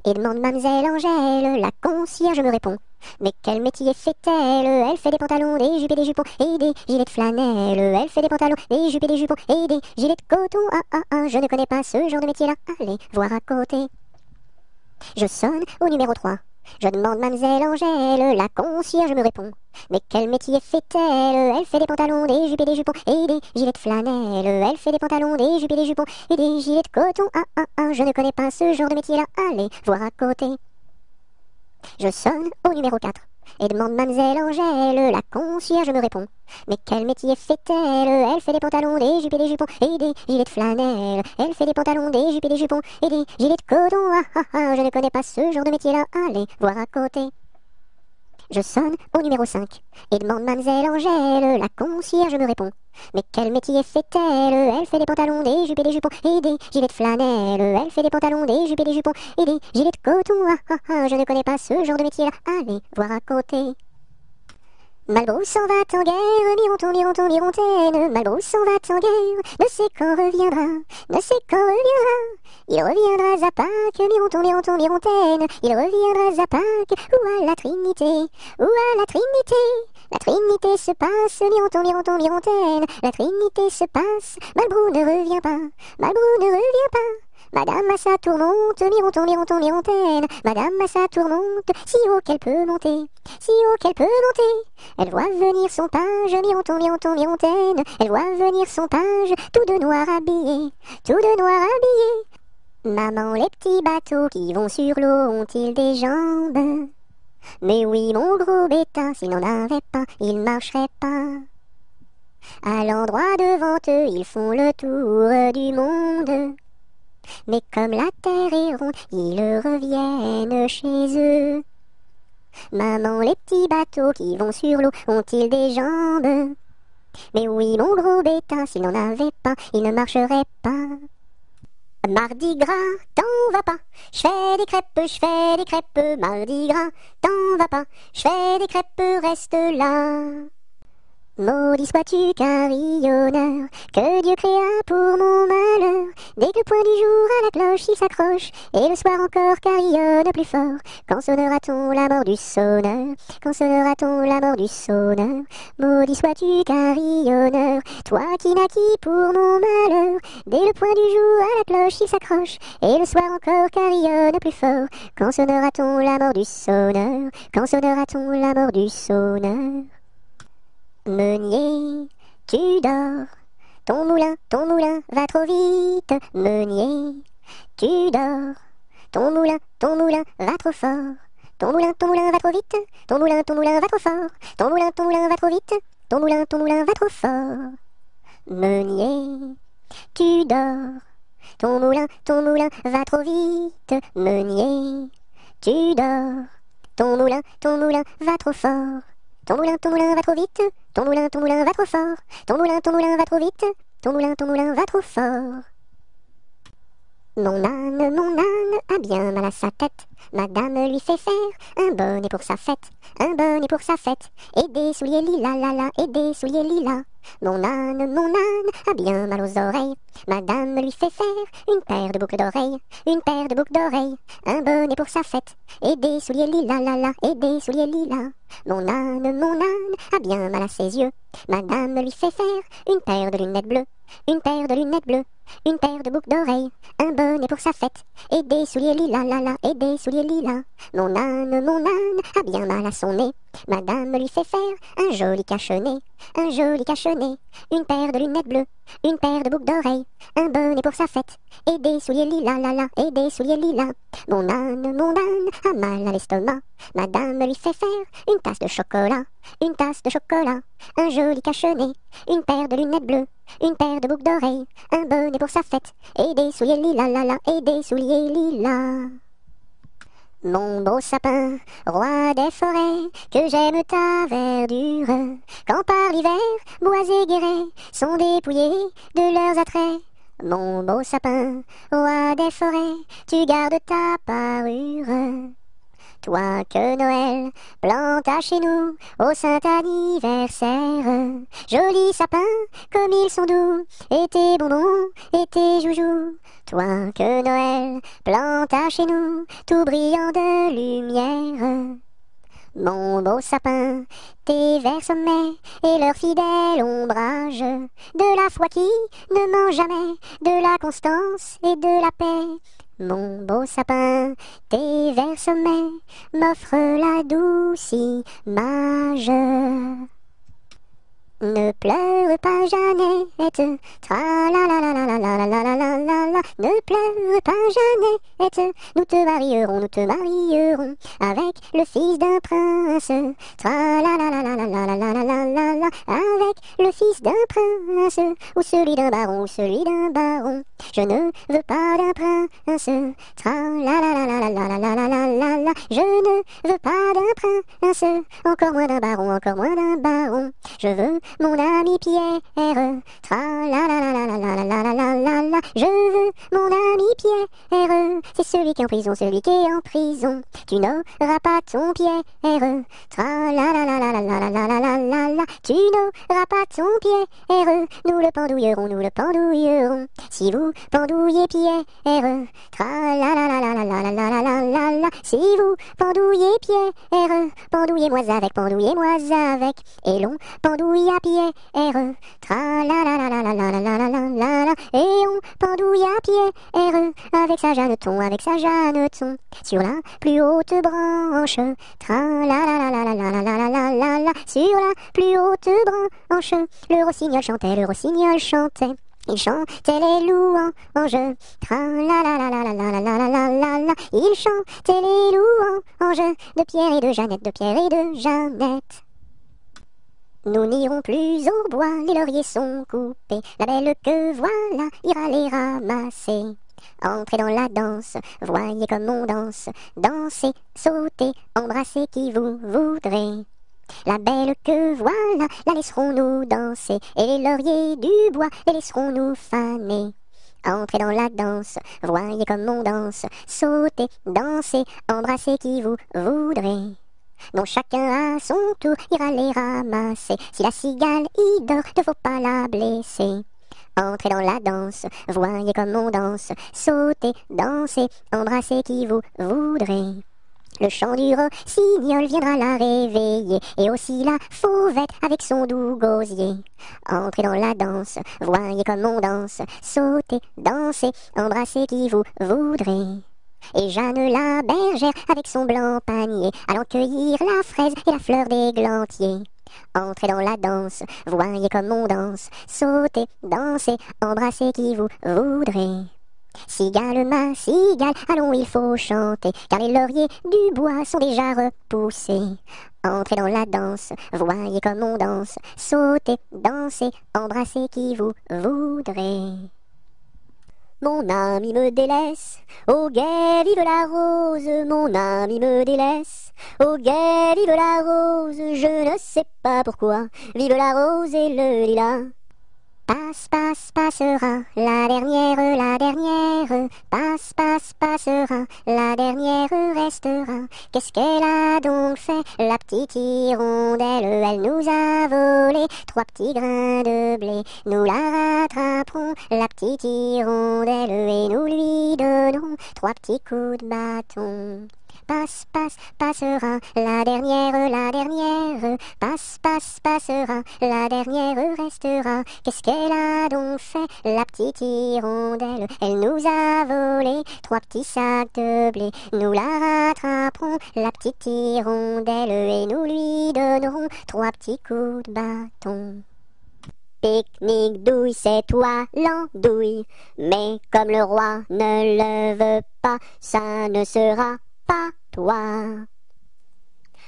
et demande mademoiselle Angèle. La concierge me répond. Mais quel métier fait-elle? Elle fait des pantalons, des jupes et des jupons et des gilets de flanelle. Elle fait des pantalons, des jupes et des jupons et des gilets de coton. Ah ah ah, je ne connais pas ce genre de métier-là. Allez, voir à côté. Je sonne au numéro 3. Je demande mademoiselle Angèle. La concierge me répond. Mais quel métier fait-elle? Elle fait des pantalons, des jupes et des jupons et des gilets de flanelle. Elle fait des pantalons, des jupes et des jupons et des gilets de coton. Ah ah ah, je ne connais pas ce genre de métier-là. Allez, voir à côté. Je sonne au numéro 4 et demande mademoiselle Angèle. La concierge me répond. Mais quel métier fait-elle? Elle fait des pantalons, des jupes et des jupons et des gilets de flanelle. Elle fait des pantalons, des jupes et des jupons et des gilets de coton. Ah ah ah, je ne connais pas ce genre de métier-là. Allez, voir à côté. Je sonne au numéro 5 et demande mademoiselle Angèle. La concierge me répond. Mais quel métier fait-elle? Elle fait des pantalons, des jupes et des jupons et des gilets de flanelle. Elle fait des pantalons, des jupes et des jupons et des gilets de coton. Ah ah ah, je ne connais pas ce genre de métier-là. Allez, voir à côté. Malbrousse s'en va en guerre, Mironton, Mironton, Mirontaine. Malbrousse s'en va en guerre, ne sait quand reviendra, ne sait quand reviendra. Il reviendra à Pâques, Mironton, Mironton, Mirontaine. Il reviendra à Pâques, ou à la Trinité, ou à la Trinité. La Trinité se passe, Mironton, Mironton, Mirontaine. La Trinité se passe, Malbrou ne revient pas, Malbrou ne revient pas. Madame à sa tourmente, Mironton, Mironton, Mirontaine. Madame à sa tourmente, si haut qu'elle peut monter, si haut qu'elle peut monter. Elle voit venir son page, Mironton, Mironton, Mirontaine. Elle voit venir son page, tout de noir habillé, tout de noir habillé. Maman, les petits bateaux qui vont sur l'eau ont-ils des jambes? Mais oui, mon gros bêta, s'il n'en avait pas, il marcherait pas. À l'endroit devant eux, ils font le tour du monde. Mais comme la terre est ronde, ils reviennent chez eux. Maman, les petits bateaux qui vont sur l'eau ont-ils des jambes? Mais oui, mon gros bêta, s'il n'en avait pas, il ne marcherait pas. Mardi gras, t'en vas pas, je fais des crêpes, mardi gras, t'en vas pas, je fais des crêpes, reste là. Maudit sois-tu carillonneur, que Dieu créa pour mon malheur. Dès que le point du jour à la cloche il s'accroche, et le soir encore carillonne plus fort. Quand sonnera-t-on la mort du sonneur? Quand sonnera-t-on la mort du sonneur? Maudit sois-tu carillonneur, toi qui naquis pour mon malheur. Dès le point du jour à la cloche il s'accroche, et le soir encore carillonne plus fort. Quand sonnera-t-on la mort du sonneur? Quand sonnera-t-on la mort du sonneur? Meunier, tu dors, ton moulin va trop vite. Meunier, tu dors, ton moulin va trop fort. Ton moulin va trop vite, ton moulin va trop fort. Ton moulin va trop vite, ton moulin va trop fort. Meunier, tu dors, ton moulin va trop vite. Meunier, tu dors, ton moulin va trop fort. Ton moulin va trop vite, ton moulin va trop fort. Ton moulin va trop vite, ton moulin va trop fort. Mon âne a bien mal à sa tête. Madame lui fait faire un bonnet pour sa fête, un bonnet pour sa fête, et des souliers lilas, la la, et des souliers lilas. Mon âne a bien mal aux oreilles. Madame lui fait faire une paire de boucles d'oreilles, une paire de boucles d'oreilles, un bonnet pour sa fête, et des souliers lilas, la la, et des souliers lilas. Mon âne a bien mal à ses yeux. Madame lui fait faire une paire de lunettes bleues, une paire de lunettes bleues, une paire de boucles d'oreilles, un bonnet pour sa fête, et des souliers lilas, la la, et des souliers lilas. Mon âne a bien mal à son nez. Madame lui fait faire un joli cache-nez, une paire de lunettes bleues, une paire de boucles d'oreilles, un bonnet pour sa fête, et des souliers lilas, la la, et des souliers lilas. Mon âne a mal à l'estomac. Madame lui fait faire une tasse de chocolat, un joli cache-nez, une paire de lunettes bleues, une paire de boucles d'oreilles, un bonnet pour sa fête, et des souliers lilas, la la, et des souliers lilas. Mon beau sapin, roi des forêts, que j'aime ta verdure, quand par l'hiver, bois et guérets sont dépouillés de leurs attraits. Mon beau sapin, roi des forêts, tu gardes ta parure. Toi que Noël planta chez nous au saint anniversaire. Joli sapin, comme ils sont doux, et tes bonbons, et tes joujoux. Toi que Noël planta chez nous, tout brillant de lumière. Mon beau sapin, tes verts sommets et leur fidèle ombrage, de la foi qui ne ment jamais, de la constance et de la paix. Mon beau sapin, tes verts sommets m'offrent la douce image. Ne pleure pas Jeannette, tra la la la la la la la la la la la. Ne pleure pas Jeannette, nous te marierons avec le fils d'un prince. Tra la la la la la la la la la la la, avec le fils d'un prince, ou celui d'un baron, Je ne veux pas d'un prince. Tra la la la la la la la la la la la. Je ne veux pas d'un prince, encore moins d'un baron, Je veux mon ami Pierre, tra la la la la la la la la la la la. Je veux mon ami Pierre, c'est celui qui est en prison, Tu n'auras pas ton Pierre, tra la la la la la la la la la la la. Tu n'auras pas ton Pierre, nous le pendouillerons. Si vous pendouillez Pierre, tra la la la la la la la la la la la. Si vous pendouillez Pierre, pendouillez-moi avec, et l'on pendouille à Pierre, tra la la la la la la la la la la la, et on pendouille à Pierre, avec sa Jeanneton, sur la plus haute branche, tra la la la la la la la la la la la, sur la plus haute branche, le rossignol chantait. Il chantait les louanges, tra la la la la la la la la la la la. Il chantait les louanges de Pierre et de Jeannette. Nous n'irons plus au bois, les lauriers sont coupés. La belle que voilà ira les ramasser. Entrez dans la danse, voyez comme on danse. Dansez, sautez, embrassez qui vous voudrez. La belle que voilà, la laisserons-nous danser, et les lauriers du bois, les laisserons-nous faner. Entrez dans la danse, voyez comme on danse, sautez, dansez, embrassez qui vous voudrez. Non, chacun à son tour ira les ramasser, si la cigale y dort, ne faut pas la blesser. Entrez dans la danse, voyez comme on danse, sautez, dansez, embrassez qui vous voudrez. Le chant du rossignol viendra la réveiller, et aussi la fauvette avec son doux gosier. Entrez dans la danse, voyez comme on danse, sautez, dansez, embrassez qui vous voudrez. Et Jeanne la bergère avec son blanc panier, allant cueillir la fraise et la fleur d'églantier. Entrez dans la danse, voyez comme on danse, sautez, dansez, embrassez qui vous voudrez. Cigale, ma cigale, allons il faut chanter, car les lauriers du bois sont déjà repoussés. Entrez dans la danse, voyez comme on danse, sautez, dansez, embrassez qui vous voudrez. Mon ami me délaisse, au guet vive la rose, mon ami me délaisse, au guet vive la rose, je ne sais pas pourquoi, vive la rose et le lilas. Passera, la dernière, passera, la dernière restera. Qu'est-ce qu'elle a donc fait, la petite hirondelle? Elle nous a volé 3 petits grains de blé. Nous la rattraperons, la petite hirondelle, et nous lui donnerons 3 petits coups de bâton. passe, passe, passera, la dernière, passe, passe, passera, la dernière restera. Qu'est-ce qu'elle a donc fait, la petite hirondelle? Elle nous a volé 3 petits sacs de blé. Nous la rattraperons, la petite hirondelle, et nous lui donnerons 3 petits coups de bâton. Pique-nique douille, c'est toi l'andouille, mais comme le roi ne le veut pas, ça ne sera pas toi.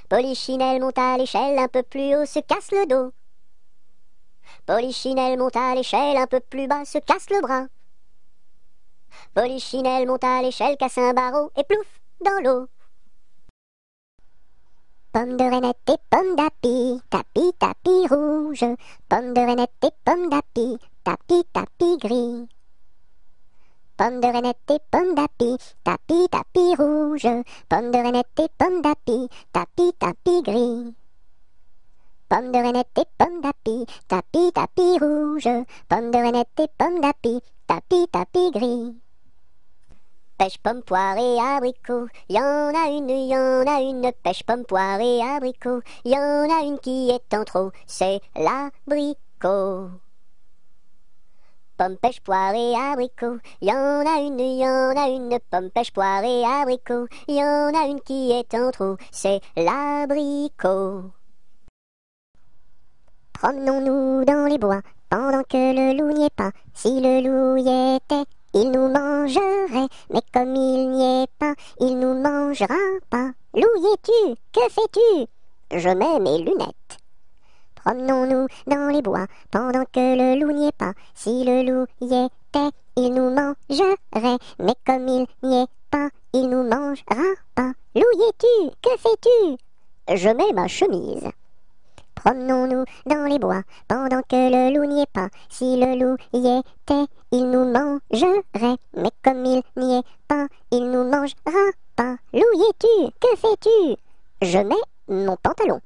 Polichinelle monte à l'échelle, un peu plus haut, se casse le dos. Polichinelle monte à l'échelle, un peu plus bas, se casse le bras. Polichinelle monte à l'échelle, casse un barreau et plouf dans l'eau. Pomme de reinette et pomme d'api, tapis, tapis rouge. Pomme de reinette et pomme d'api, tapis, tapis gris. Pomme de reinette et pomme d'api, tapis, tapis rouge. Pomme de reinette et pomme d'api, tapis, tapis gris. Pomme de reinette et pomme d'api, tapis, tapis rouge. Pomme de reinette et pomme d'api, tapis, tapis gris. Pêche, pomme, poire et abricot, y en a une, pêche, pomme, poire et abricot, y en a une qui est en trop, c'est l'abricot. Pomme, pêche, poire et abricot, y en a une, pomme, pêche, poire et abricot, y en a une qui est en trop, c'est l'abricot. Promenons-nous dans les bois, pendant que le loup n'y est pas, si le loup y était, il nous mangerait, mais comme il n'y est pas, il nous mangera pas. Loup, y es-tu? Que fais-tu? Je mets mes lunettes. Promenons-nous dans les bois, pendant que le loup n'y est pas. Si le loup y était, il nous mangerait, mais comme il n'y est pas, il nous mangera pas. Loup, y es-tu? Que fais-tu? Je mets ma chemise. Promenons-nous dans les bois, pendant que le loup n'y est pas. Si le loup y était, il nous mangerait, mais comme il n'y est pas, il nous mangera pas. Loup, y es-tu? Que fais-tu? Je mets mon pantalon.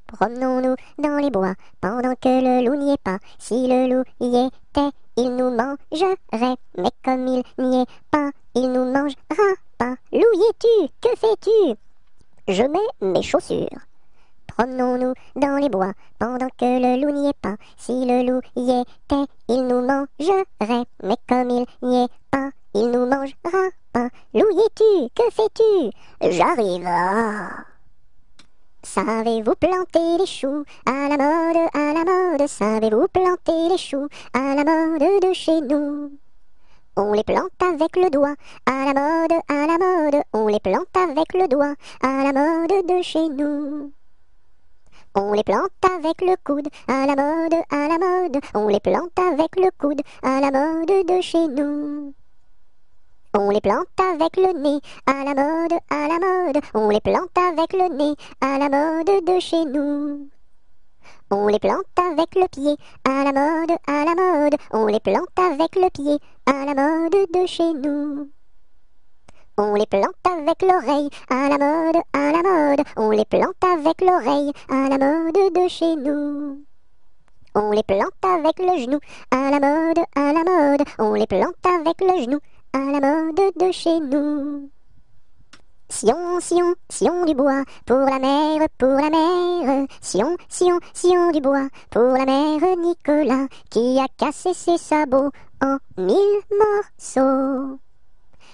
Promenons-nous dans les bois, pendant que le loup n'y est pas. Si le loup y était, il nous mangerait, mais comme il n'y est pas, il nous mangera pas. Loup, y es-tu? Que fais-tu? Je mets mes chaussures. Promenons-nous dans les bois, pendant que le loup n'y est pas. Si le loup y était, il nous mangerait, mais comme il n'y est pas, il nous mangera pas. Loup, y es-tu? Que fais-tu? J'arrive. Savez-vous planter les choux à la mode, à la mode? Savez-vous planter les choux à la mode de chez nous? On les plante avec le doigt, à la mode, à la mode. On les plante avec le doigt, à la mode de chez nous. On les plante avec le coude, à la mode, à la mode. On les plante avec le coude, à la mode de chez nous. On les plante avec le nez, à la mode, à la mode. On les plante avec le nez, à la mode de chez nous. On les plante avec le pied, à la mode, à la mode. On les plante avec le pied, à la mode de chez nous. On les plante avec l'oreille, à la mode, à la mode. On les plante avec l'oreille, à la mode de chez nous. On les plante avec le genou, à la mode, à la mode. On les plante avec le genou, à la mode de chez nous. Sion, Sion, Sion du bois, pour la mère, pour la mère. Sion, Sion, Sion du bois, pour la mère Nicolas, qui a cassé ses sabots en 1000 morceaux.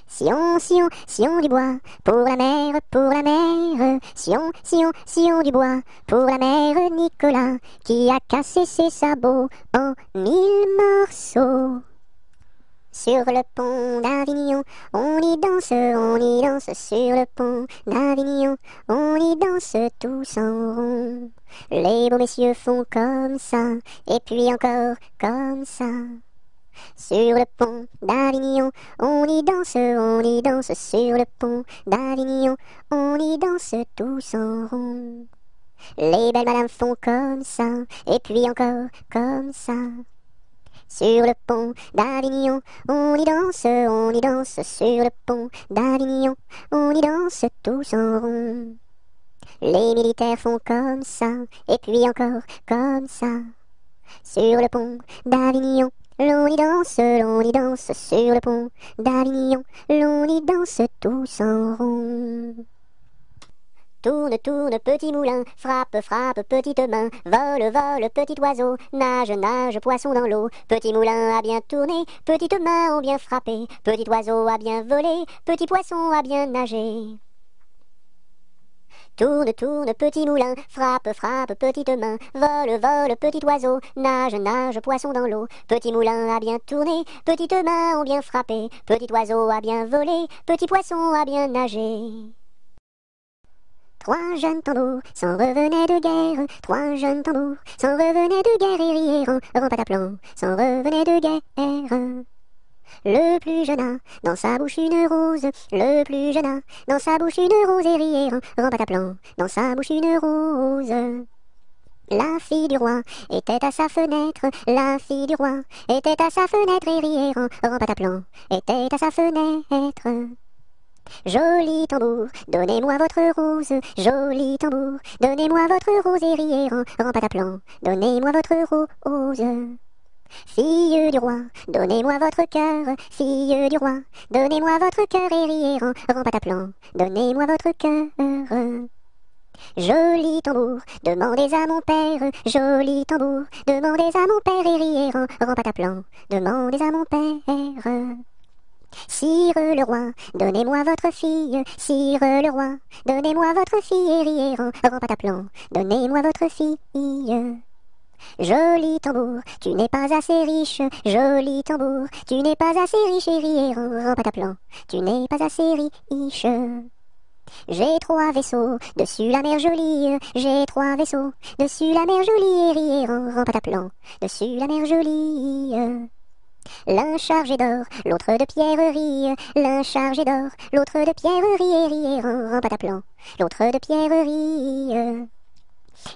Sion, Sion, Sion du bois, pour la mère, pour la mère. Sion, Sion, Sion du bois, pour la mère Nicolas, qui a cassé ses sabots en 1000 morceaux. Sur le pont d'Avignon, on y danse sur le pont d'Avignon, on y danse tous en rond. Les beaux messieurs font comme ça, et puis encore comme ça. Sur le pont d'Avignon, on y danse sur le pont d'Avignon, on y danse tous en rond. Les belles madames font comme ça, et puis encore comme ça. Sur le pont d'Avignon, on y danse sur le pont d'Avignon, on y danse tous en rond. Les militaires font comme ça, et puis encore comme ça. Sur le pont d'Avignon, l'on y danse sur le pont d'Avignon, l'on y danse tous en rond. Tourne, tourne, petit moulin, frappe, frappe, petite main, vole, vole, petit oiseau, nage, nage, poisson dans l'eau. Petit moulin a bien tourné, petites mains ont bien frappé, petit oiseau a bien volé, petit poisson a bien nagé. Tourne, tourne, petit moulin, frappe, frappe, petite main, vole, vole, petit oiseau, nage, nage, poisson dans l'eau. Petit moulin a bien tourné, petites mains ont bien frappé, petit oiseau a bien volé, petit poisson a bien nagé. Trois jeunes tambours s'en revenaient de guerre, trois jeunes tambours s'en revenaient de guerre et rièrent en pataplan, s'en revenaient de guerre. Le plus jeune a dans sa bouche une rose, le plus jeune a dans sa bouche une rose et rièrent en pataplan, dans sa bouche une rose. La fille du roi était à sa fenêtre, la fille du roi était à sa fenêtre et rièrent en pataplan, était à sa fenêtre. Joli tambour, donnez-moi votre rose, joli tambour, donnez-moi votre rose et rièrent en pataplan, donnez-moi votre rose. Fille du roi, donnez-moi votre cœur, fille du roi, donnez-moi votre cœur et rièrent en pataplan, donnez-moi votre cœur. Joli tambour, demandez à mon père, joli tambour, demandez à mon père et rièrent en pataplan, demandez à mon père. Sire le roi, donnez-moi votre fille, sire le roi, donnez-moi votre fille et rièrent en pataplan, donnez-moi votre fille. Joli tambour, tu n'es pas assez riche, joli tambour, tu n'es pas assez riche et rièrent en pataplan, tu n'es pas assez riche. J'ai trois vaisseaux dessus la mer jolie, j'ai trois vaisseaux dessus la mer jolie et rièrent en pataplan, dessus la mer jolie. L'un chargé d'or, l'autre de pierreries, l'un chargé d'or, l'autre de pierreries et rièrent en pataplan, l'autre de pierreries.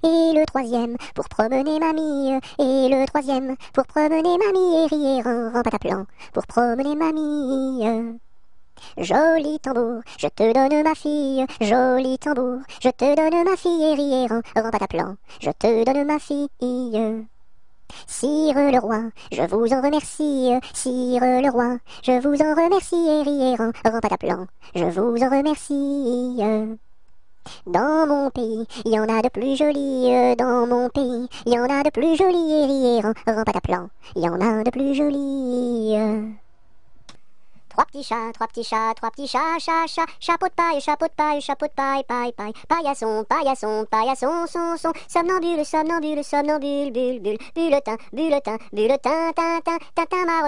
Et le troisième pour promener mamie, et le troisième pour promener mamie et rièrent en pataplan, pour promener mamie. Joli tambour, je te donne ma fille, joli tambour, je te donne ma fille et rièrent en pataplan, je te donne ma fille. Sire le roi, je vous en remercie, sire le roi, je vous en remercie et rièrent en pataplan, je vous en remercie. Dans mon pays, il y en a de plus jolis, dans mon pays, il y en a de plus jolis et rièrent en pataplan, il y en a de plus jolis. Trois petits chats, trois petits chats, trois petits chats, chapeau de paille, chapeau de paille, chapeau de paille, paille, paille, paillasson, paillasson, paillasson, son, somnambule, somnambule, somnambule, bulle, bulletin, bulletin, bulletin, tintin, tintin, mar,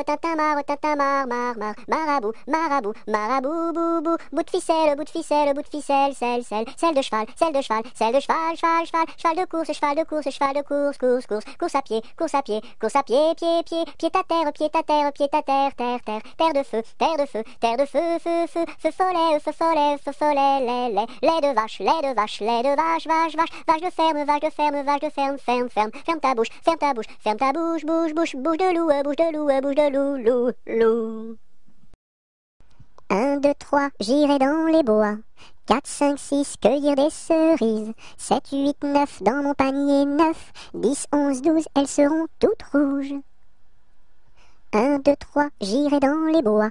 marabout, marabout, marabout, boubou, bout de ficelle, bout de ficelle, bout de ficelle, selle de cheval, selle de cheval, selle de cheval, cheval de course, cheval de course, cheval de course, course à pied, course à pied, course à pied, pied à terre, pied à terre, pied à terre, terre de feu, terre de feu, terre de feu, feu follet, lait de vache, lait de vache, lait de vache, vache de ferme, vache de ferme, vache de ferme, ferme ta bouche, bouche de loup, loup. 1, 2, 3, j'irai dans les bois. 4, 5, 6, cueillir des cerises. 7, 8, 9, dans mon panier 9. 10, 11, 12, elles seront toutes rouges. 1, 2, 3, j'irai dans les bois.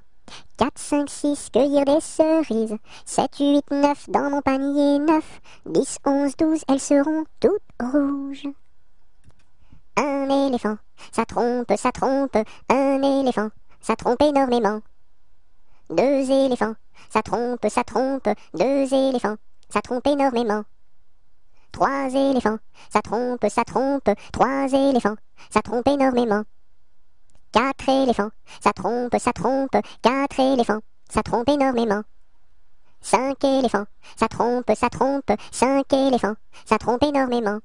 4, 5, 6, cueillir des cerises. 7, 8, 9, dans mon panier 9. 10, 11, 12, elles seront toutes rouges. Un éléphant, ça trompe, un éléphant, ça trompe énormément. 2 éléphants, ça trompe, 2 éléphants, ça trompe énormément. 3 éléphants, ça trompe, 3 éléphants, ça trompe énormément. 4 éléphants, ça trompe, 4 éléphants, ça trompe énormément. 5 éléphants, ça trompe, 5 éléphants, ça trompe énormément.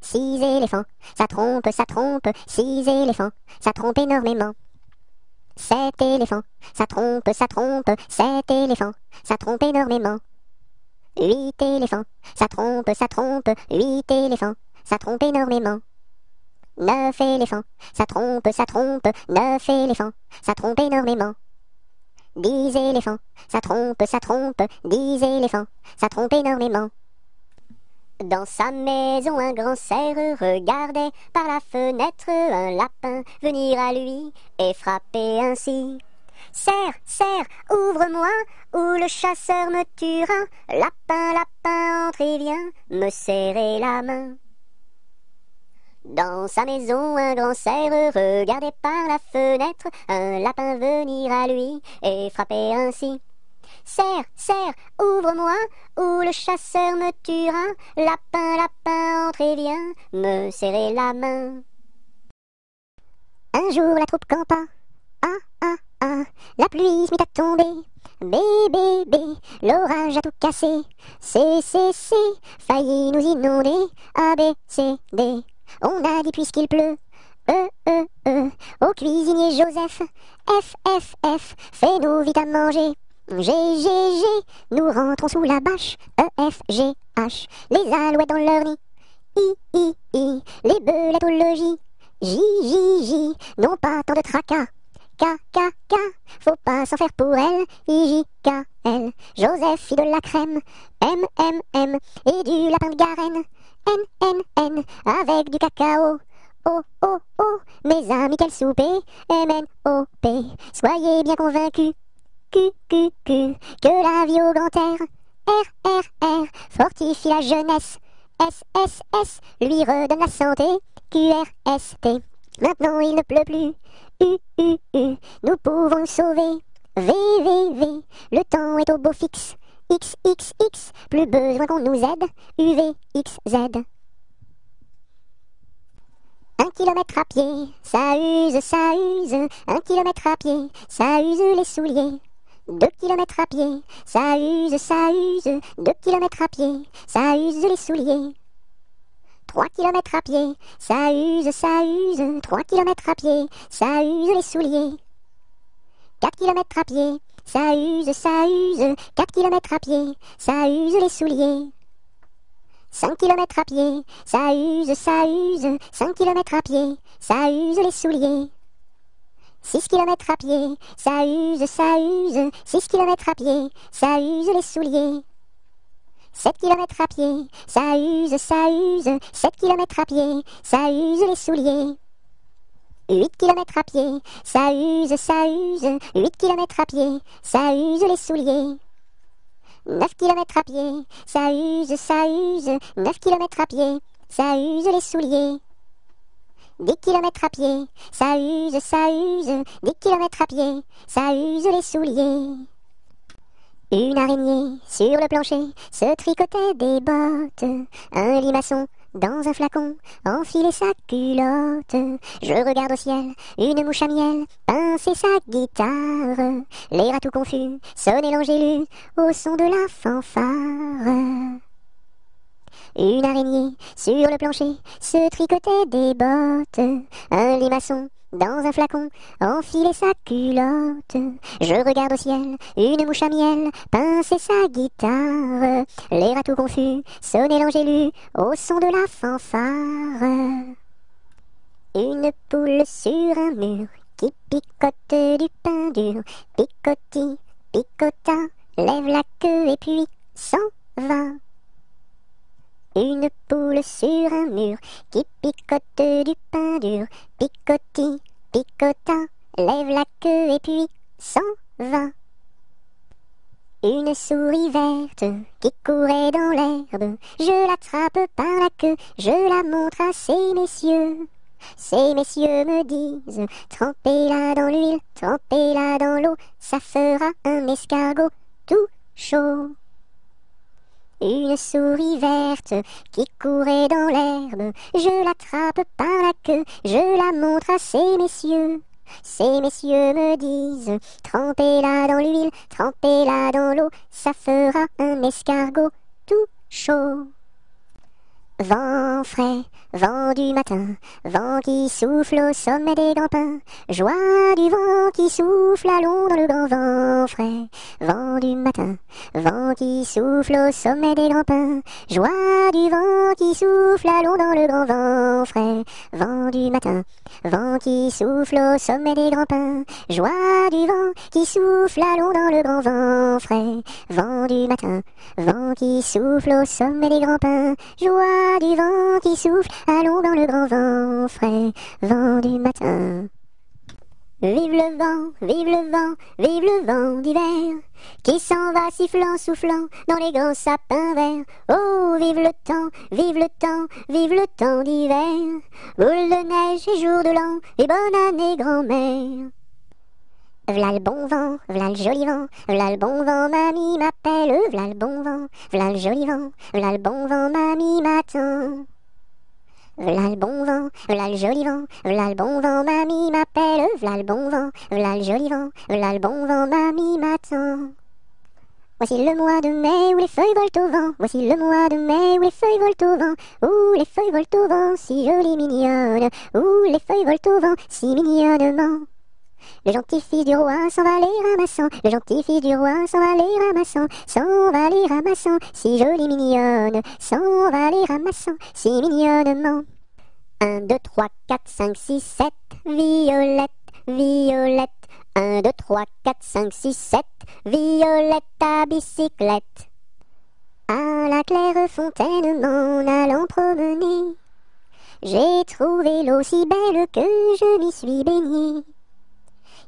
6 éléphants, ça trompe, 6 éléphants, ça trompe énormément. 7 éléphants, ça trompe, 7 éléphants, ça trompe énormément. 8 éléphants, ça trompe, 8 éléphants, ça trompe énormément. 9 éléphants, ça trompe, 9 éléphants, ça trompe énormément. 10 éléphants, ça trompe, 10 éléphants, ça trompe énormément. Dans sa maison, un grand cerf regardait par la fenêtre un lapin venir à lui et frapper ainsi. Serre, serre, ouvre-moi, ou le chasseur me tuera. Lapin, lapin, entre et viens me serrer la main. Dans sa maison, un grand cerf regardait par la fenêtre un lapin venir à lui et frapper ainsi. Serre, serre, ouvre-moi, ou le chasseur me tuera. Lapin, lapin, entre et viens me serrer la main. Un jour la troupe campa. Ah, ah, ah, la pluie se mit à tomber. Bé, bé, bé, l'orage a tout cassé. C, failli nous inonder. A, B, C, D. On a dit puisqu'il pleut. Au cuisinier Joseph. F, fais-nous vite à manger. G, nous rentrons sous la bâche. E, F, G, H, les alouettes dans leur nid. I, les belettes au logis. J, non pas tant de tracas. K, faut pas s'en faire pour elle. I, J, K, L, Joseph fit de la crème. M, et du lapin de Garenne. N, avec du cacao. O, mes amis, quel souper. M-N-O-P, soyez bien convaincus. Q, que la vie au grand air. R, fortifie la jeunesse. S, lui redonne la santé. Q-R-S-T, maintenant il ne pleut plus. U, nous pouvons nous sauver. V, le temps est au beau fixe. X, plus besoin qu'on nous aide. U, V, X, Z. 1 kilomètre à pied, ça use. 1 kilomètre à pied, ça use les souliers. 2 kilomètres à pied, ça use. 2 kilomètres à pied, ça use les souliers. 3 kilomètres à pied, ça use. 3 kilomètres à pied, ça use les souliers. 4 kilomètres à pied, ça use. 4 kilomètres à pied, ça use les souliers. 5 kilomètres à pied, ça use. 5 kilomètres à pied, ça use les souliers. 6 kilomètres à pied, ça use. 6 kilomètres à pied, ça use les souliers. 7 kilomètres à pied, ça use. 7 kilomètres à pied, ça use les souliers. 8 kilomètres à pied, ça use. 8 kilomètres à pied, ça use les souliers. 9 kilomètres à pied, ça use. 9 kilomètres à pied, ça use les souliers. 10 kilomètres à pied, ça use. 10 kilomètres à pied, ça use les souliers. Une araignée sur le plancher se tricotait des bottes. Un limaçon dans un flacon enfilait sa culotte. Je regarde au ciel, une mouche à miel pincer sa guitare. Les rats tout confus sonnaient l'angélus au son de la fanfare. Une araignée sur le plancher se tricotait des bottes. Un limaçon dans un flacon enfilait sa culotte. Je regarde au ciel, une mouche à miel pincer sa guitare. Les rats tout confus sonnaient l'angélus au son de la fanfare. Une poule sur un mur qui picote du pain dur. Picoti, picota, lève la queue et puis s'en va. Une poule sur un mur qui picote du pain dur. Picoti, picota, lève la queue et puis s'en va. Une souris verte qui courait dans l'herbe. Je l'attrape par la queue, je la montre à ces messieurs. Ces messieurs me disent, trempez-la dans l'huile, trempez-la dans l'eau, ça fera un escargot tout chaud. Une souris verte qui courait dans l'herbe, je l'attrape par la queue, je la montre à ces messieurs. Ces messieurs me disent, trempez-la dans l'huile, trempez-la dans l'eau, ça fera un escargot tout chaud. Vent frais, vent du matin, vent qui souffle au sommet des grands pins, joie du vent qui souffle, allons dans le grand vent frais. Vent du matin, vent qui souffle au sommet des grands pins, joie du vent qui souffle, allons dans le grand vent frais. Vent du matin, vent qui souffle au sommet des grands pins, joie du vent qui souffle, allons dans le grand vent frais. Vent du matin, vent qui souffle au sommet des grands pins, joie du vent qui souffle, allons dans le grand vent frais. Vent du matin. Vive le vent, vive le vent, vive le vent d'hiver, qui s'en va sifflant, soufflant dans les grands sapins verts. Oh, vive le temps, vive le temps, vive le temps d'hiver, boule de neige et jour de l'an, et bonne année grand-mère. V'là le bon vent, v'là le joli vent, v'là le bon vent, mamie m'appelle, v'là le bon vent, v'là le joli vent, v'là le bon vent, mamie m'attend. V'là le bon vent, v'là le joli vent, v'là le bon vent, mamie m'appelle, v'là le bon vent, v'là le joli vent, v'là le bon vent, mamie m'attend. Voici le mois de mai où les feuilles volent au vent, voici le mois de mai où les feuilles volent au vent, où les feuilles volent au vent, si jolies mignonnes, où les feuilles volent au vent, si mignonnement. Le gentil fils du roi s'en va les ramassant, le gentil fils du roi s'en va les ramassant, s'en va les ramassant, si jolie mignonne, s'en va les ramassant, si mignonnement. 1, 2, 3, 4, 5, 6, 7, Violette, Violette. 1, 2, 3, 4, 5, 6, 7, Violette à bicyclette. À la claire fontaine m'en allant promener, j'ai trouvé l'eau si belle que je m'y suis baignée.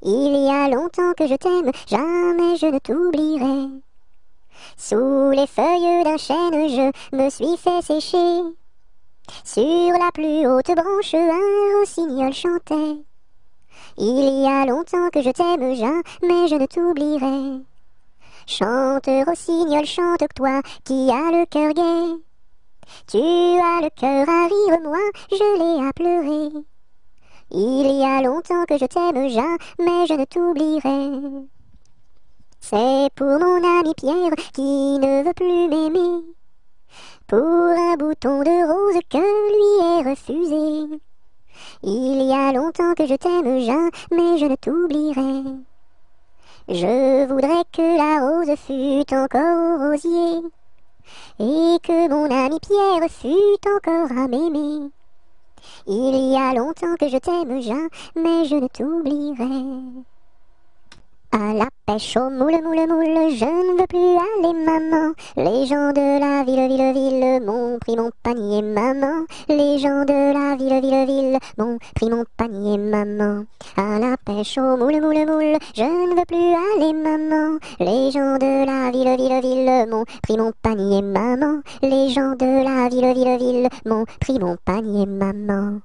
Il y a longtemps que je t'aime, jamais je ne t'oublierai. Sous les feuilles d'un chêne, je me suis fait sécher. Sur la plus haute branche, un rossignol chantait. Il y a longtemps que je t'aime, jamais je ne t'oublierai. Chante, rossignol, chante, toi qui as le cœur gai. Tu as le cœur à rire, moi je l'ai à pleurer. Il y a longtemps que je t'aime, jamais je ne t'oublierai. C'est pour mon ami Pierre qui ne veut plus m'aimer, pour un bouton de rose que lui est refusé. Il y a longtemps que je t'aime, jamais je ne t'oublierai. Je voudrais que la rose fût encore au rosier, et que mon ami Pierre fût encore à m'aimer. Il y a longtemps que je t'aime, jamais je ne t'oublierai. À la pêche au moule, moule, moule, je ne veux plus aller, maman. Les gens de la ville, ville, ville m'ont pris mon panier, maman. Les gens de la ville, ville, ville m'ont pris mon panier, maman. À la pêche au moule, moule, moule, je ne veux plus aller, maman. Les gens de la ville, ville, ville m'ont pris mon panier, maman. Les gens de la ville, ville, ville m'ont pris mon panier, maman.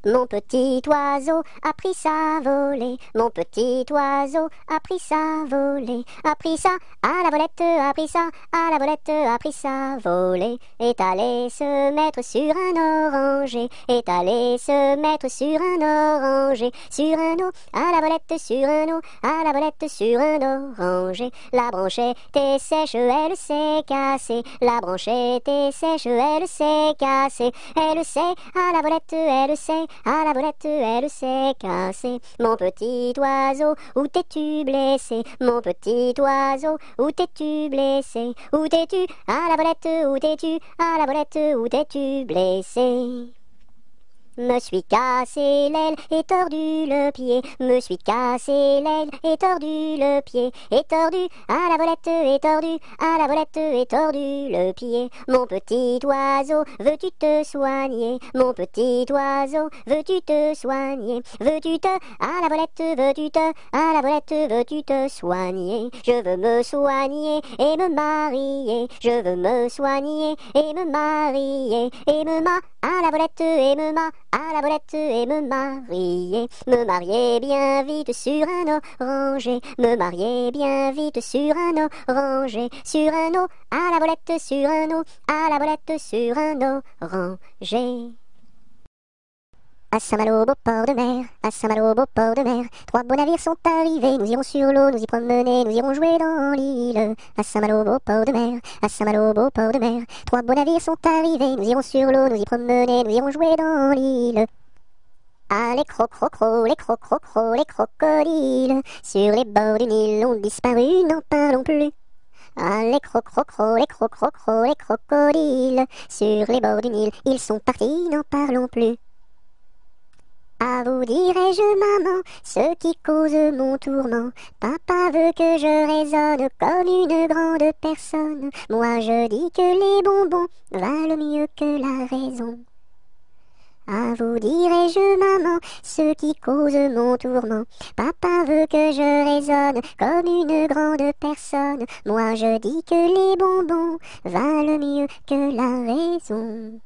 Mon petit oiseau a pris sa volée, mon petit oiseau a pris sa volée, a pris ça à la volette, a pris ça à la volette, a pris sa volée, est allé se mettre sur un oranger, est allé se mettre sur un oranger, sur un eau, à la volette, sur un eau, à la volette, sur un oranger. La branche était sèche, elle s'est cassée, la branche était sèche, elle s'est cassée, elle s'est à la volette, elle s'est à la volette, elle s'est cassée. Mon petit oiseau, où t'es-tu blessé? Mon petit oiseau, où t'es-tu blessé? Où t'es-tu? À la volette, où t'es-tu? À la volette, où t'es-tu blessé? Me suis cassé l'aile et tordu le pied, me suis cassé l'aile et tordu le pied, et tordu à la volette et tordu à la volette et tordu le pied. Mon petit oiseau, veux-tu te soigner? Mon petit oiseau, veux-tu te soigner? Veux-tu te à la volette, veux-tu te à la volette, veux-tu te soigner? Je veux me soigner et me marier, je veux me soigner et me marier, et me à la volette et me à la volette et me marier bien vite sur un oranger, me marier bien vite sur un oranger, sur un eau, à la volette sur un eau, à la volette sur un oranger. À Saint-Malo, beau port de mer, à Saint-Malo, beau port de mer, 3 beaux navires sont arrivés, nous irons sur l'eau, nous y promener, nous irons jouer dans l'île. À Saint-Malo, beau port de mer, à Saint-Malo, beau port de mer, 3 beaux navires sont arrivés, nous irons sur l'eau, nous y promener, nous irons jouer dans l'île. Ah, les crocrocros, les crocrocros, les crocodiles, sur les bords du Nil ont disparu, n'en parlons plus. Ah, les crocrocros, les crocrocros, les crocodiles, sur les bords du Nil, ils sont partis, n'en parlons plus. À vous dirai-je, maman, ce qui cause mon tourment. Papa veut que je raisonne comme une grande personne. Moi je dis que les bonbons valent mieux que la raison. À vous dirai-je, maman, ce qui cause mon tourment. Papa veut que je raisonne comme une grande personne. Moi je dis que les bonbons valent mieux que la raison.